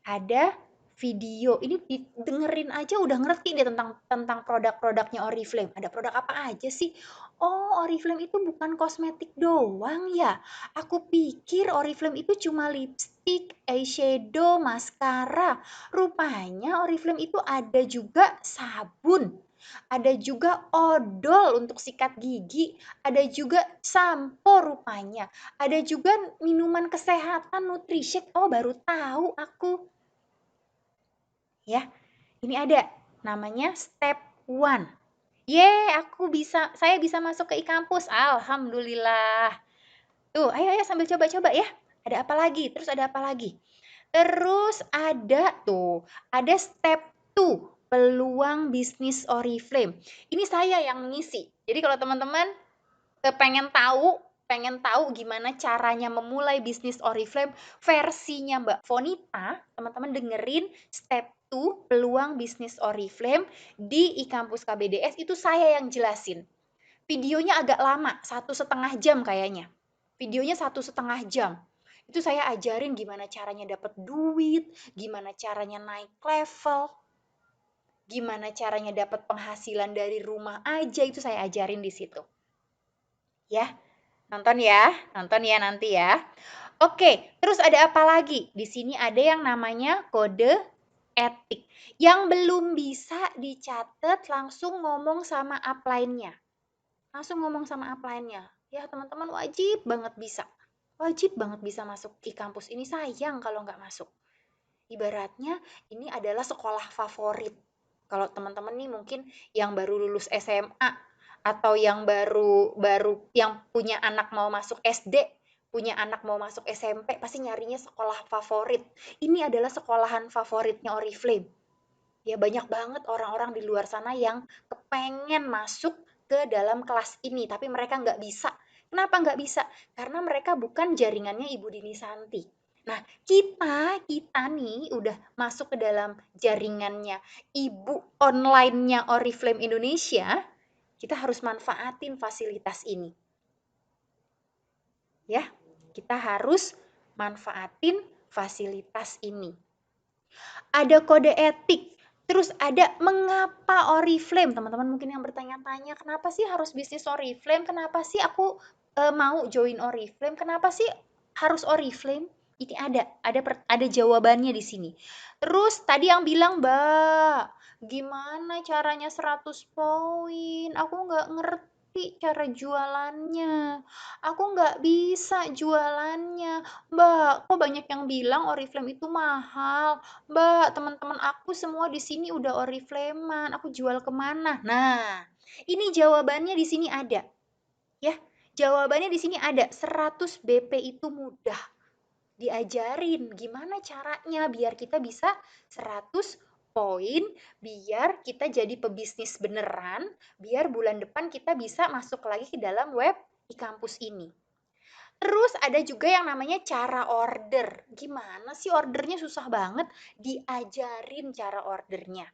ada video. Ini dengerin aja udah ngerti deh tentang produk-produknya Oriflame. Ada produk apa aja sih? Oh, Oriflame itu bukan kosmetik doang ya. Aku pikir Oriflame itu cuma lipstick, eyeshadow, maskara. Rupanya Oriflame itu ada juga sabun. Ada juga odol untuk sikat gigi, ada juga sampo rupanya, ada juga minuman kesehatan Nutrishake. Oh, baru tahu aku. Ya, ini ada namanya step 1. Saya bisa masuk ke e-kampus. Alhamdulillah. Tuh, ayo sambil coba-coba ya. Ada apa lagi? Terus ada apa lagi? Terus ada step 2, peluang bisnis Oriflame. Ini saya yang mengisi. Jadi kalau teman-teman pengen tahu gimana caranya memulai bisnis Oriflame versinya Mbak Fonita, teman-teman dengerin step 2 peluang bisnis Oriflame di e-kampus KBDS itu saya yang jelasin. Videonya agak lama, 1,5 jam kayaknya. Videonya 1,5 jam. Itu saya ajarin gimana caranya dapat duit, gimana caranya naik level, gimana caranya dapat penghasilan dari rumah aja, itu saya ajarin di situ. Ya, nonton ya nanti ya. Oke, terus ada apa lagi? Di sini ada yang namanya kode etik. Yang belum bisa dicatat langsung ngomong sama upline-nya. Langsung ngomong sama upline-nya. Ya, teman-teman wajib banget bisa. Wajib banget bisa masuk e-kampus ini, sayang kalau nggak masuk. Ibaratnya ini adalah sekolah favorit. Kalau teman-teman nih mungkin yang baru lulus SMA atau yang baru baru yang punya anak mau masuk SD, punya anak mau masuk SMP, pasti nyarinya sekolah favorit. Ini adalah sekolahan favoritnya Oriflame. Ya banyak banget orang-orang di luar sana yang kepengen masuk ke dalam kelas ini, tapi mereka nggak bisa. Kenapa nggak bisa? Karena mereka bukan jaringannya Ibu Dini Santi. Nah, kita nih udah masuk ke dalam jaringannya Ibu online-nya Oriflame Indonesia, kita harus manfaatin fasilitas ini. Ya, kita harus manfaatin fasilitas ini. Ada kode etik, terus ada mengapa Oriflame. Teman-teman mungkin yang bertanya-tanya, kenapa sih harus bisnis Oriflame? Kenapa sih aku mau join Oriflame? Kenapa sih harus Oriflame? Ini ada jawabannya di sini. Terus tadi yang bilang, Mbak, gimana caranya 100 poin? Aku nggak ngerti cara jualannya. Aku nggak bisa jualannya. Mbak, kok banyak yang bilang Oriflame itu mahal. Mbak, teman-teman aku semua di sini udah Oriflame-an, aku jual kemana? Nah, ini jawabannya di sini ada, ya. Jawabannya di sini ada, 100 BP itu mudah. Diajarin gimana caranya biar kita bisa 100 poin, biar kita jadi pebisnis beneran, biar bulan depan kita bisa masuk lagi ke dalam web e-kampus ini. Terus ada juga yang namanya cara order. Gimana sih ordernya? Susah banget. Diajarin cara ordernya.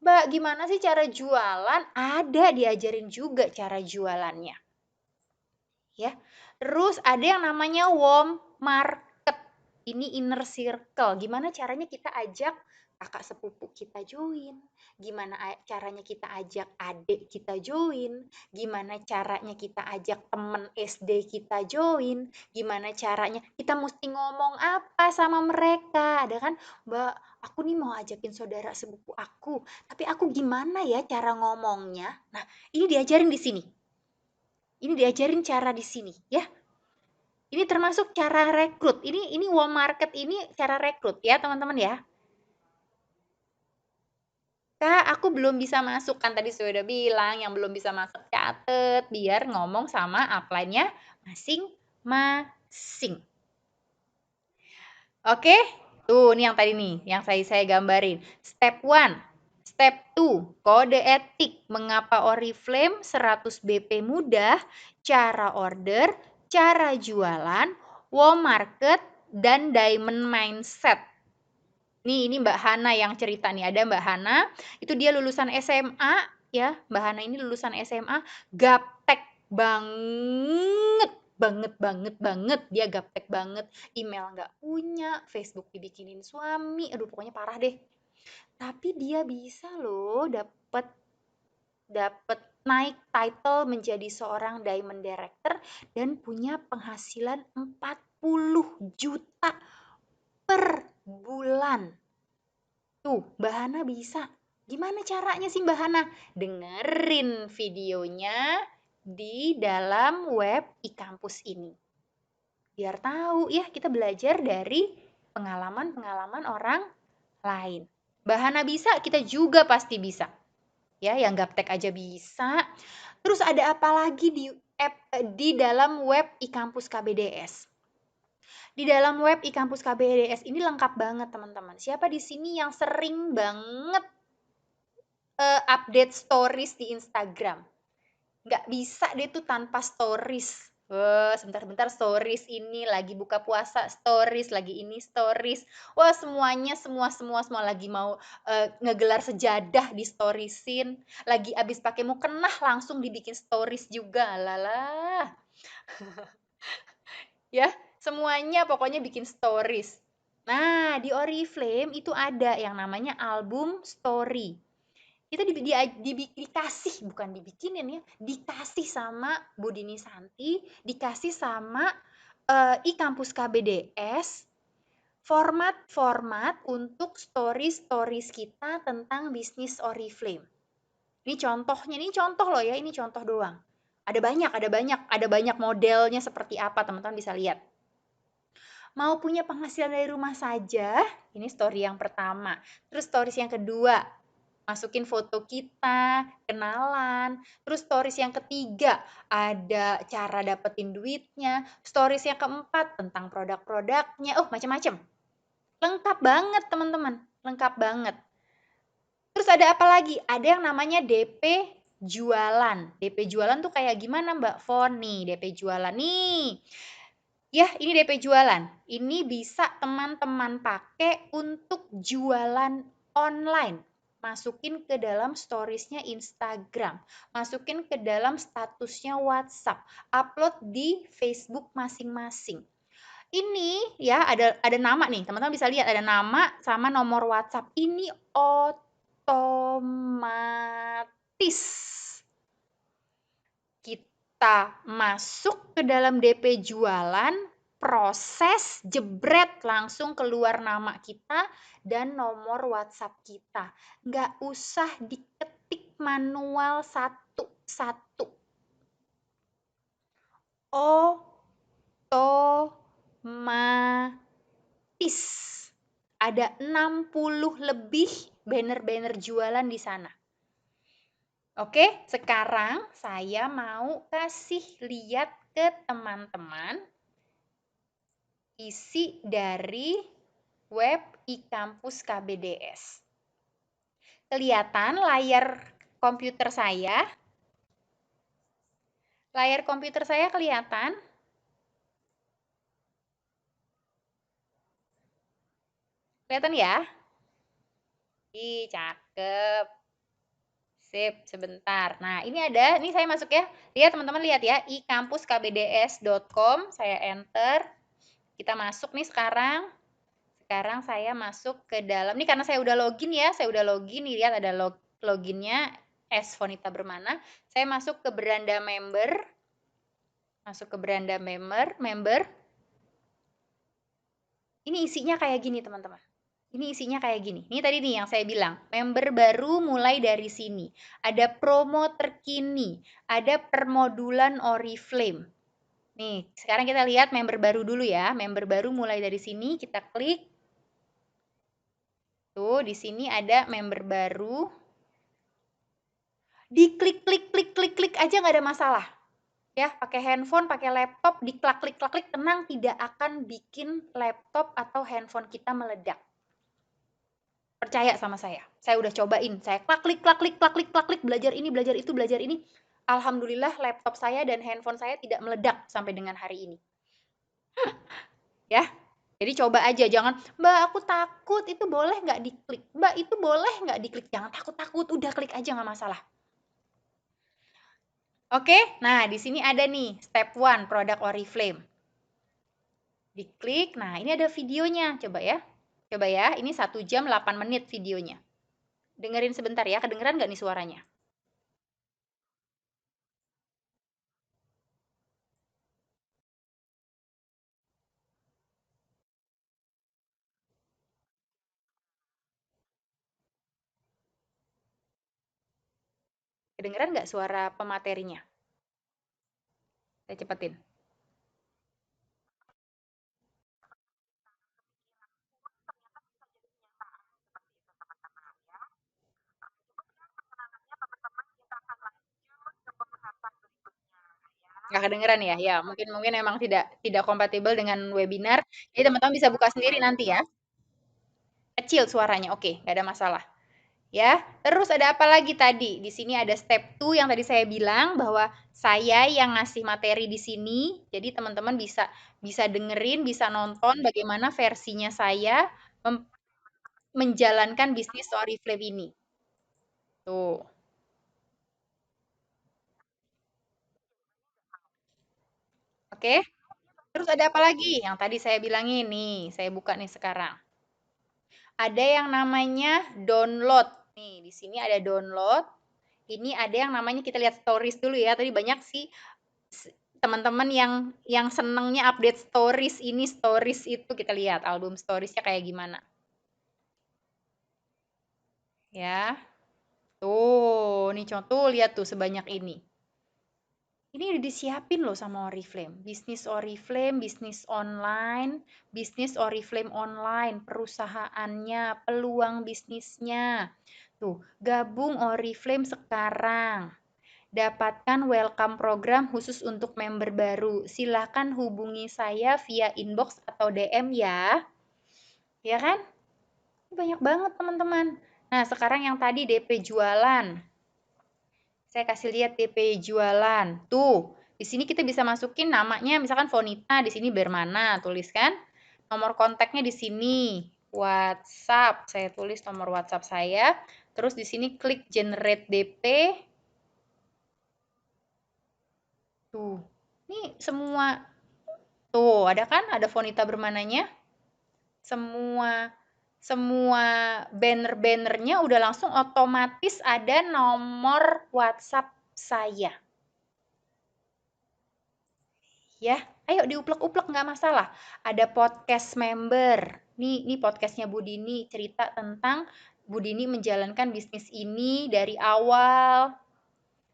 Mbak, gimana sih cara jualan? Ada diajarin juga cara jualannya. Ya. Terus ada yang namanya warm market. Ini inner circle. Gimana caranya kita ajak kakak sepupu kita join? Gimana caranya kita ajak adik kita join? Gimana caranya kita ajak temen SD kita join? Gimana caranya kita mesti ngomong apa sama mereka? Ada kan, Mbak, aku nih mau ajakin saudara sepupu aku, tapi aku gimana ya cara ngomongnya? Nah, ini diajarin di sini. Ini diajarin cara di sini, ya. Ini termasuk cara rekrut. Ini warm market ini cara rekrut ya, teman-teman ya. Kak, aku belum bisa masuk, kan tadi sudah bilang yang belum bisa masuk catet biar ngomong sama upline-nya masing-masing. Oke? Tuh, ini yang tadi nih, yang saya gambarin. Step 1, step 2, kode etik. Mengapa Oriflame 100 BP mudah, cara order, cara jualan, warm market, dan diamond mindset. Ini Mbak Hana yang cerita nih, ada Mbak Hana, itu dia lulusan SMA, ya, Mbak Hana ini lulusan SMA, gaptek banget, banget, dia gaptek banget, email nggak punya, Facebook dibikinin suami, aduh pokoknya parah deh. Tapi dia bisa loh dapet naik title menjadi seorang diamond director dan punya penghasilan 40 juta per bulan. Tuh, Mbak Hana bisa. Gimana caranya sih Mbak Hana? Dengerin videonya di dalam web e-kampus ini. Biar tahu ya, kita belajar dari pengalaman-pengalaman orang lain. Mbak Hana bisa, kita juga pasti bisa. Ya, yang gaptek aja bisa. Terus ada apa lagi di dalam web e-kampus KBDS? Di dalam web e-kampus KBDS ini lengkap banget teman-teman. Siapa di sini yang sering banget update stories di Instagram? Nggak bisa deh tuh tanpa stories. Sebentar-bentar stories ini lagi buka puasa stories, lagi ini stories. Wah, semuanya semua lagi mau ngegelar sejadah di storiesin, lagi abis pakai mukena langsung dibikin stories juga. Lalah. Ya, semuanya pokoknya bikin stories. Nah, di Oriflame itu ada yang namanya album story. Itu dikasih, bukan dibikinin ya, dikasih sama Bu Dini Santi, dikasih sama e-kampus KBDS format-format untuk stories-stories kita tentang bisnis Oriflame. Ini contohnya, ini contoh loh ya, ini contoh doang. Ada banyak modelnya seperti apa, teman-teman bisa lihat. Mau punya penghasilan dari rumah saja, ini story yang pertama. Terus stories yang kedua, masukin foto kita, kenalan. Terus stories yang ketiga, ada cara dapetin duitnya. Stories yang keempat, tentang produk-produknya. Oh, macam-macam. Lengkap banget, teman-teman. Lengkap banget. Terus ada apa lagi? Ada yang namanya DP jualan. DP jualan tuh kayak gimana, Mbak Fon? Nih, DP jualan nih. Ya, ini DP jualan. Ini bisa teman-teman pakai untuk jualan online. Masukin ke dalam storiesnya Instagram. Masukin ke dalam statusnya WhatsApp. Upload di Facebook masing-masing. Ini ya ada nama nih, teman-teman bisa lihat ada nama sama nomor WhatsApp. Ini otomatis kita masuk ke dalam DP jualan, proses, jebret, langsung keluar nama kita dan nomor WhatsApp kita. Nggak usah diketik manual satu-satu. Otomatis. Ada 60 lebih banner-banner jualan di sana. Oke, sekarang saya mau kasih lihat ke teman-teman isi dari web e-kampus KBDS. Kelihatan layar komputer saya? Layar komputer saya kelihatan? Kelihatan ya? Ih, cakep. Sip, sebentar. Nah, ini saya masuk ya. Lihat teman-teman, lihat ya, ikampuskbds.com, saya enter. Kita masuk nih sekarang. Sekarang saya masuk ke dalam, ini karena saya udah login ya, nih lihat ada loginnya, S Fonita Bermana. Saya masuk ke beranda member. Member. Ini isinya kayak gini teman-teman. Ini isinya kayak gini. Ini tadi nih yang saya bilang, member baru mulai dari sini. Ada promo terkini, ada permodulan Oriflame. Nih, sekarang kita lihat member baru dulu ya. Member baru mulai dari sini, kita klik. Tuh, di sini ada member baru. Diklik aja nggak ada masalah. Ya, pakai handphone, pakai laptop, klik, tenang, tidak akan bikin laptop atau handphone kita meledak. Percaya sama saya udah cobain, saya klik, belajar ini, belajar itu, belajar ini. Alhamdulillah laptop saya dan handphone saya tidak meledak sampai dengan hari ini. Ya, jadi coba aja, jangan, Mbak aku takut, itu boleh nggak diklik? Mbak itu boleh nggak diklik? Jangan takut-takut, udah klik aja nggak masalah. Oke, nah di sini ada nih step 1 produk Oriflame. Diklik, nah ini ada videonya, coba ya. Coba ya, ini 1 jam 8 menit videonya. Dengerin sebentar ya, kedengeran nggak nih suaranya? Kedengeran nggak suara pematerinya? Saya cepetin. Nggak kedengeran ya? Ya, mungkin memang tidak kompatibel dengan webinar. Jadi teman-teman bisa buka sendiri nanti ya. Kecil suaranya, oke, nggak ada masalah. Ya, terus ada apa lagi tadi? Di sini ada step 2 yang tadi saya bilang bahwa saya yang ngasih materi di sini. Jadi teman-teman bisa bisa dengerin, bisa nonton bagaimana versinya saya menjalankan bisnis Oriflame ini. Tuh. Oke. Terus ada apa lagi? Yang tadi saya bilangin nih, saya buka nih sekarang. Ada yang namanya download. Nih, di sini ada download. Ini ada yang namanya, kita lihat stories dulu ya. Tadi banyak sih teman-teman yang senengnya update stories ini, stories itu, kita lihat album storiesnya kayak gimana. Ya, tuh, nih contoh lihat tuh sebanyak ini. Ini udah disiapin loh sama Oriflame. Bisnis Oriflame, bisnis online, bisnis Oriflame online, perusahaannya, peluang bisnisnya. Tuh, gabung Oriflame sekarang. Dapatkan welcome program khusus untuk member baru. Silahkan hubungi saya via inbox atau DM ya. Ya kan? Banyak banget teman-teman. Nah, sekarang yang tadi DP jualan. Saya kasih lihat DP jualan. Tuh, di sini kita bisa masukin namanya misalkan Fonita, di sini Bermana, tuliskan. Nomor kontaknya di sini. WhatsApp, saya tulis nomor WhatsApp saya. Terus di sini klik generate DP. Tuh. Ini semua tuh, ada kan? Ada Fonita Bermananya. Semua banner-bannernya udah langsung otomatis ada nomor WhatsApp saya. Ya, ayo diuplek-uplek nggak masalah. Ada podcast member. Nih podcastnya Bu Dini cerita tentang Bu Dini menjalankan bisnis ini dari awal.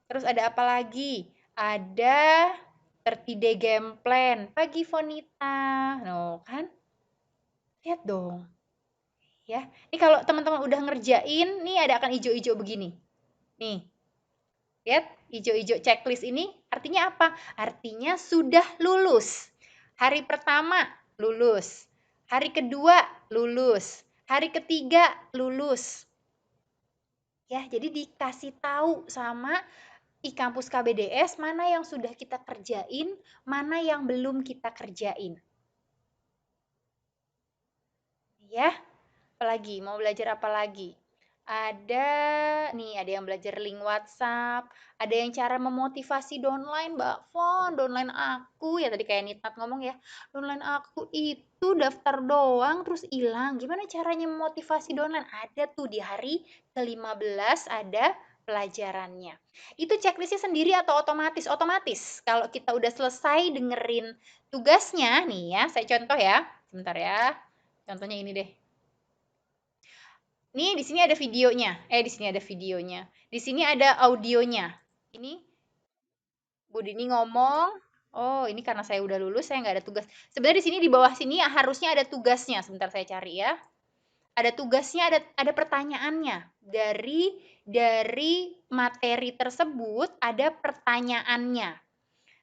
Terus ada apa lagi? Ada 30 day game plan. Pagi Fonita. No, kan? Lihat dong. Ya, ini kalau teman-teman udah ngerjain, nih ada akan hijau-hijau begini. Nih, lihat hijau-hijau checklist ini artinya apa? Artinya sudah lulus. Hari pertama lulus. Hari kedua lulus. Hari ketiga lulus. Ya, jadi dikasih tahu sama e-kampus KBDS mana yang sudah kita kerjain, mana yang belum kita kerjain. Ya, apalagi? Mau belajar apa lagi? Ada nih, ada yang belajar link WhatsApp, ada yang cara memotivasi downline, Mbak Fon, downline aku ya tadi kayak Nitnat ngomong ya, downline aku itu daftar doang terus hilang. Gimana caranya memotivasi downline? Ada tuh di hari ke-15 ada pelajarannya. Itu checklistnya sendiri atau otomatis? Otomatis. Kalau kita udah selesai dengerin tugasnya nih ya, saya contoh ya. Sebentar ya. Contohnya ini deh. Nih di sini ada videonya. Di sini ada videonya. Di sini ada audionya. Ini Bu Dini ngomong. Oh, ini karena saya udah lulus, saya nggak ada tugas. Sebenarnya di sini di bawah sini ya, harusnya ada tugasnya. Sebentar saya cari ya. Ada tugasnya, ada pertanyaannya. Dari materi tersebut ada pertanyaannya.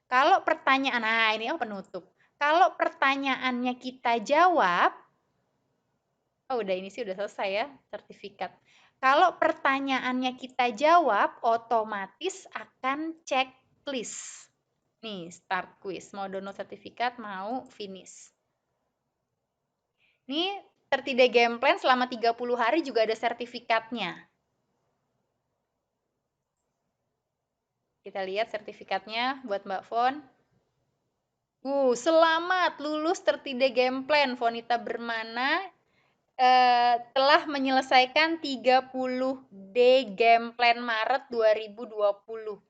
Kalau pertanyaan, nah ini penutup. Kalau pertanyaannya kita jawab, oh udah ini sih udah selesai ya, sertifikat. Kalau pertanyaannya kita jawab, otomatis akan checklist. Nih, start quiz. Mau download sertifikat, mau finish. Nih, 30 day game plan selama 30 hari juga ada sertifikatnya. Kita lihat sertifikatnya buat Mbak Fon. Selamat lulus 30 day game plan. Fonita Bermana telah menyelesaikan 30 day game plan Maret 2020.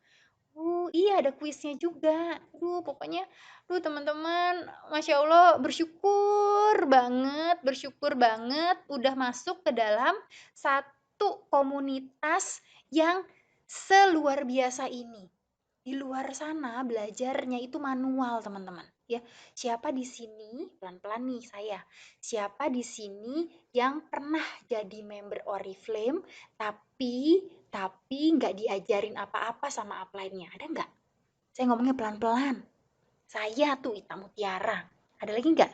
Iya ada kuisnya juga. Pokoknya, teman-teman, Masya Allah bersyukur banget udah masuk ke dalam satu komunitas yang seluar biasa ini. Di luar sana belajarnya itu manual, teman-teman. Ya, siapa di sini, pelan-pelan nih saya, siapa di sini yang pernah jadi member Oriflame, tapi nggak diajarin apa-apa sama upline-nya? Ada nggak? Saya ngomongnya pelan-pelan. Saya tuh Ita Mutiara. Ada lagi nggak?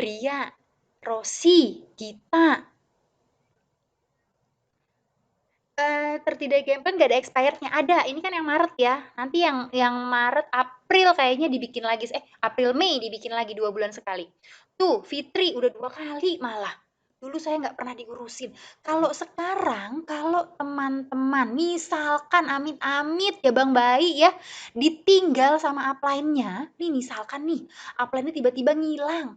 Ria, Rosi, Gita. 30 game kan nggak ada expirednya. Ada, ini kan yang Maret ya. Nanti yang Maret, April kayaknya dibikin lagi. April, Mei dibikin lagi 2 bulan sekali. Tuh, Fitri udah 2 kali malah. Dulu saya nggak pernah diurusin. Kalau sekarang, kalau teman-teman, misalkan amit-amit ya Bang Bayi ya, ditinggal sama upline-nya, nih misalkan nih, upline-nya tiba-tiba ngilang.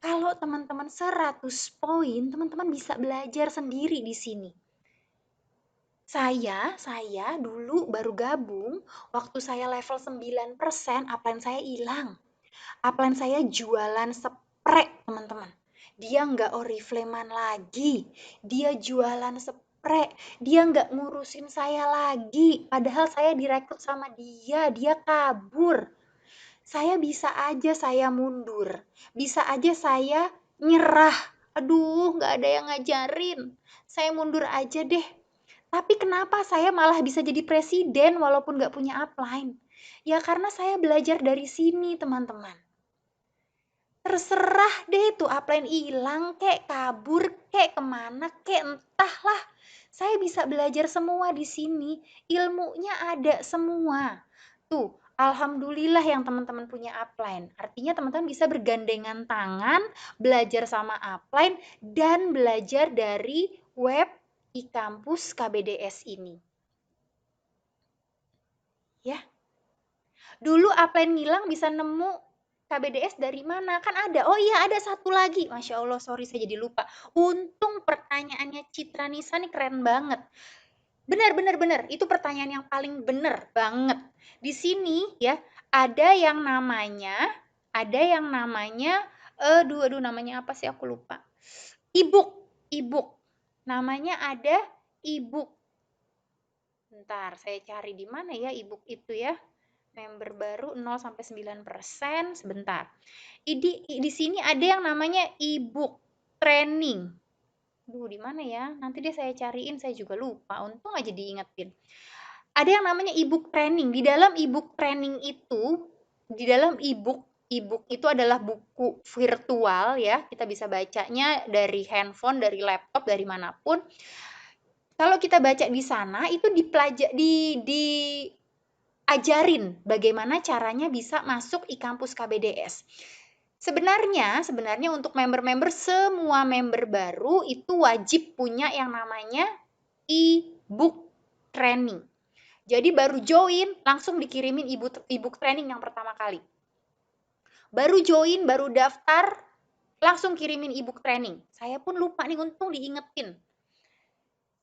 Kalau teman-teman 100 poin, teman-teman bisa belajar sendiri di sini. Saya dulu baru gabung, waktu saya level 9%, upline saya hilang. Upline saya jualan spray, teman-teman. Dia nggak orifleman lagi. Dia jualan spray. Dia nggak ngurusin saya lagi. Padahal saya direkrut sama dia. Dia kabur. Saya bisa aja saya mundur. Bisa aja saya nyerah. Aduh, nggak ada yang ngajarin. Saya mundur aja deh. Tapi kenapa saya malah bisa jadi presiden walaupun nggak punya upline? Ya karena saya belajar dari sini, teman-teman. Terserah deh tuh upline hilang kek, kabur kek, kemana kek, entahlah. Saya bisa belajar semua di sini. Ilmunya ada semua. Tuh, alhamdulillah yang teman-teman punya upline. Artinya teman-teman bisa bergandengan tangan, belajar sama upline, dan belajar dari web e-kampus KBDS ini. Ya, dulu upline ngilang bisa nemu KBDS dari mana? Kan ada. Oh iya, ada satu lagi. Masya Allah, sorry saya jadi lupa. Untung pertanyaannya Citra Nisa nih keren banget. Benar, benar, benar. Itu pertanyaan yang paling benar banget. Di sini ya, ada yang namanya, aduh, namanya apa sih aku lupa. E-book. Namanya ada e-book. Bentar, saya cari di mana ya e-book itu ya. Member baru 0 sampai 9%, sebentar. Di sini ada yang namanya e-book training. Duh, di mana ya? Nanti deh saya cariin, saya juga lupa. Untung aja diingetin. Ada yang namanya e-book training. Di dalam e-book training itu, di dalam e-book itu adalah buku virtual ya. Kita bisa bacanya dari handphone, dari laptop, dari manapun. Kalau kita baca di sana itu diajarin bagaimana caranya bisa masuk e-kampus KBDS. Sebenarnya untuk member-member, semua member baru itu wajib punya yang namanya e-book training. Jadi baru join langsung dikirimin e-book training yang pertama kali. Baru join, baru daftar, langsung kirimin e-book training. Saya pun lupa nih, untung diingetin.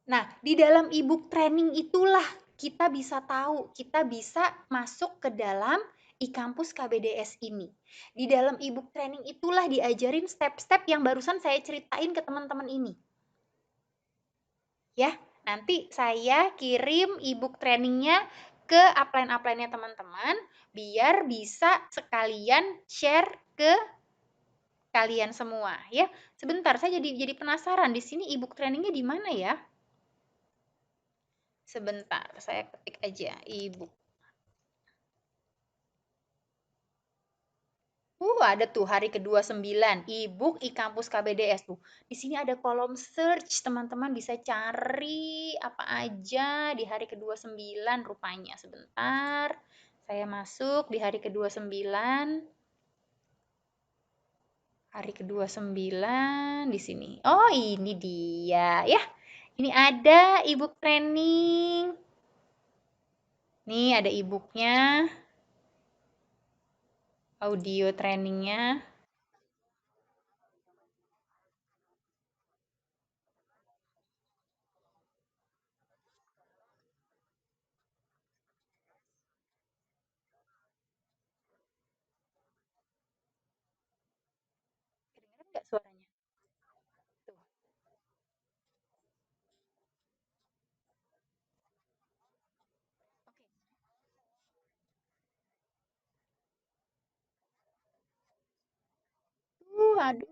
Nah, di dalam e-book training itulah kita bisa tahu, kita bisa masuk ke dalam e-kampus KBDS ini. Di dalam e-book training itulah diajarin step-step yang barusan saya ceritain ke teman-teman ini. Ya, nanti saya kirim e-book trainingnya ke upline-upline-nya teman-teman, biar bisa sekalian share ke kalian semua ya. Sebentar, saya jadi penasaran di sini e-book trainingnya di mana ya? Sebentar, saya ketik aja e-book. Ada tuh hari ke-29 e-book e-kampus KBDS tuh. Di sini ada kolom search, teman-teman bisa cari apa aja di hari ke-29 rupanya. Sebentar. Saya masuk di hari ke-29. Hari ke-29 di sini. Oh, ini dia ya. Ini ada e-book training. Nih ada e-booknya. Audio trainingnya. Kedengeran nggak suaranya? Tuh. Oke. Aduh.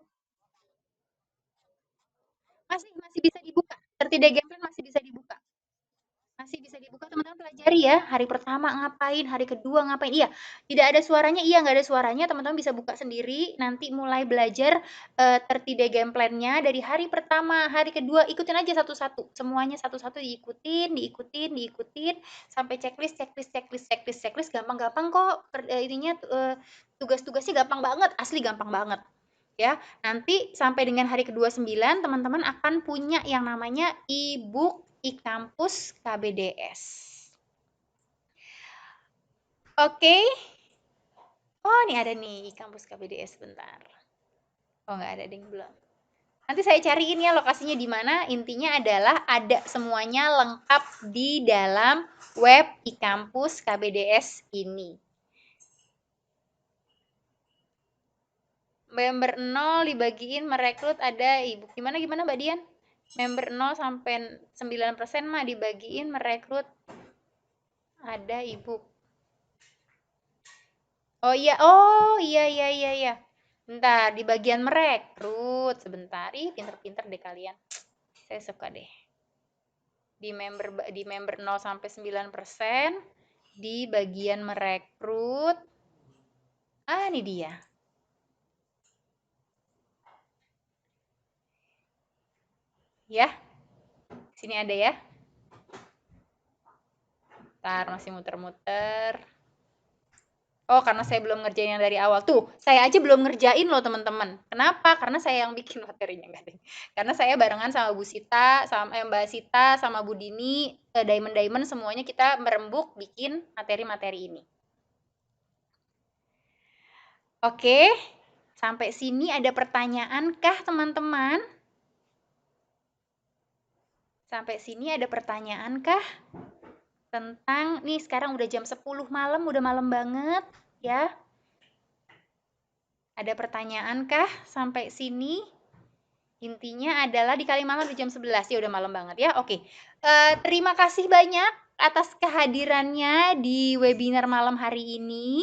Masih masih bisa dibuka. 30 Day Game Plan masih bisa dibuka. Masih bisa dibuka, teman-teman pelajari ya. Hari pertama ngapain, hari kedua ngapain. Iya, tidak ada suaranya, iya nggak ada suaranya, teman-teman bisa buka sendiri. Nanti mulai belajar 30 Day Game Plan-nya dari hari pertama, hari kedua, ikutin aja satu-satu. Semuanya satu-satu diikutin, sampai checklist, gampang-gampang kok. Ininya tugas-tugasnya gampang banget, asli gampang banget. Ya, nanti sampai dengan hari ke-29 teman-teman akan punya yang namanya e-book e-kampus KBDS. Oke. Oh, ini ada nih e-kampus KBDS, bentar. Oh, nggak ada ding, belum. Nanti saya cariin ya lokasinya di mana. Intinya adalah ada semuanya lengkap di dalam web e-kampus KBDS ini. Member 0 dibagiin merekrut ada ibu. Gimana Mbak Dian? Member 0 sampai 9% mah dibagiin merekrut ada ibu. Oh iya iya iya iya. Bentar, di bagian merekrut sebentar. Ih, pinter-pinter deh kalian. Saya suka deh. Di member 0 sampai 9% di bagian merekrut. Ah, ini dia. Ya, sini ada ya. Ntar masih muter-muter. Oh, karena saya belum ngerjain yang dari awal. Tuh, saya aja belum ngerjain loh, teman-teman. Kenapa? Karena saya yang bikin materinya, enggak deh. Karena saya barengan sama Bu Sita, sama Mbak Sita, sama Bu Dini, Diamond semuanya kita merembuk bikin materi-materi ini. Oke, sampai sini ada pertanyaan kah, teman-teman? Sampai sini ada pertanyaan kah? Tentang, nih sekarang udah jam 10 malam, udah malam banget, ya. Ada pertanyaan kah sampai sini? Intinya adalah di Kalimalang di jam 11 ya, udah malam banget ya. Oke. Terima kasih banyak atas kehadirannya di webinar malam hari ini.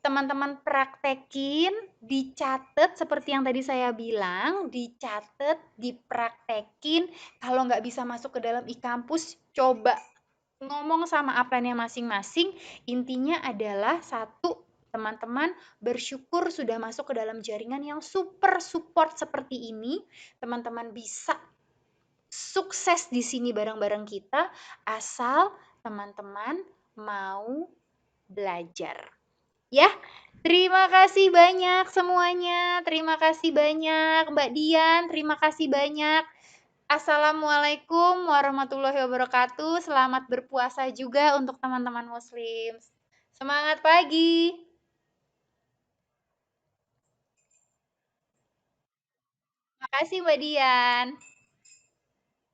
Teman-teman praktekin, dicatat seperti yang tadi saya bilang, dicatat, dipraktekin. Kalau nggak bisa masuk ke dalam e-kampus, coba ngomong sama upline-nya masing-masing. Intinya adalah satu, teman-teman bersyukur sudah masuk ke dalam jaringan yang super support seperti ini. Teman-teman bisa sukses di sini bareng-bareng kita asal teman-teman mau belajar. Ya, terima kasih banyak semuanya. Terima kasih banyak Mbak Dian, terima kasih banyak. Assalamualaikum warahmatullahi wabarakatuh. Selamat berpuasa juga untuk teman-teman muslim. Semangat pagi. Makasih Mbak Dian.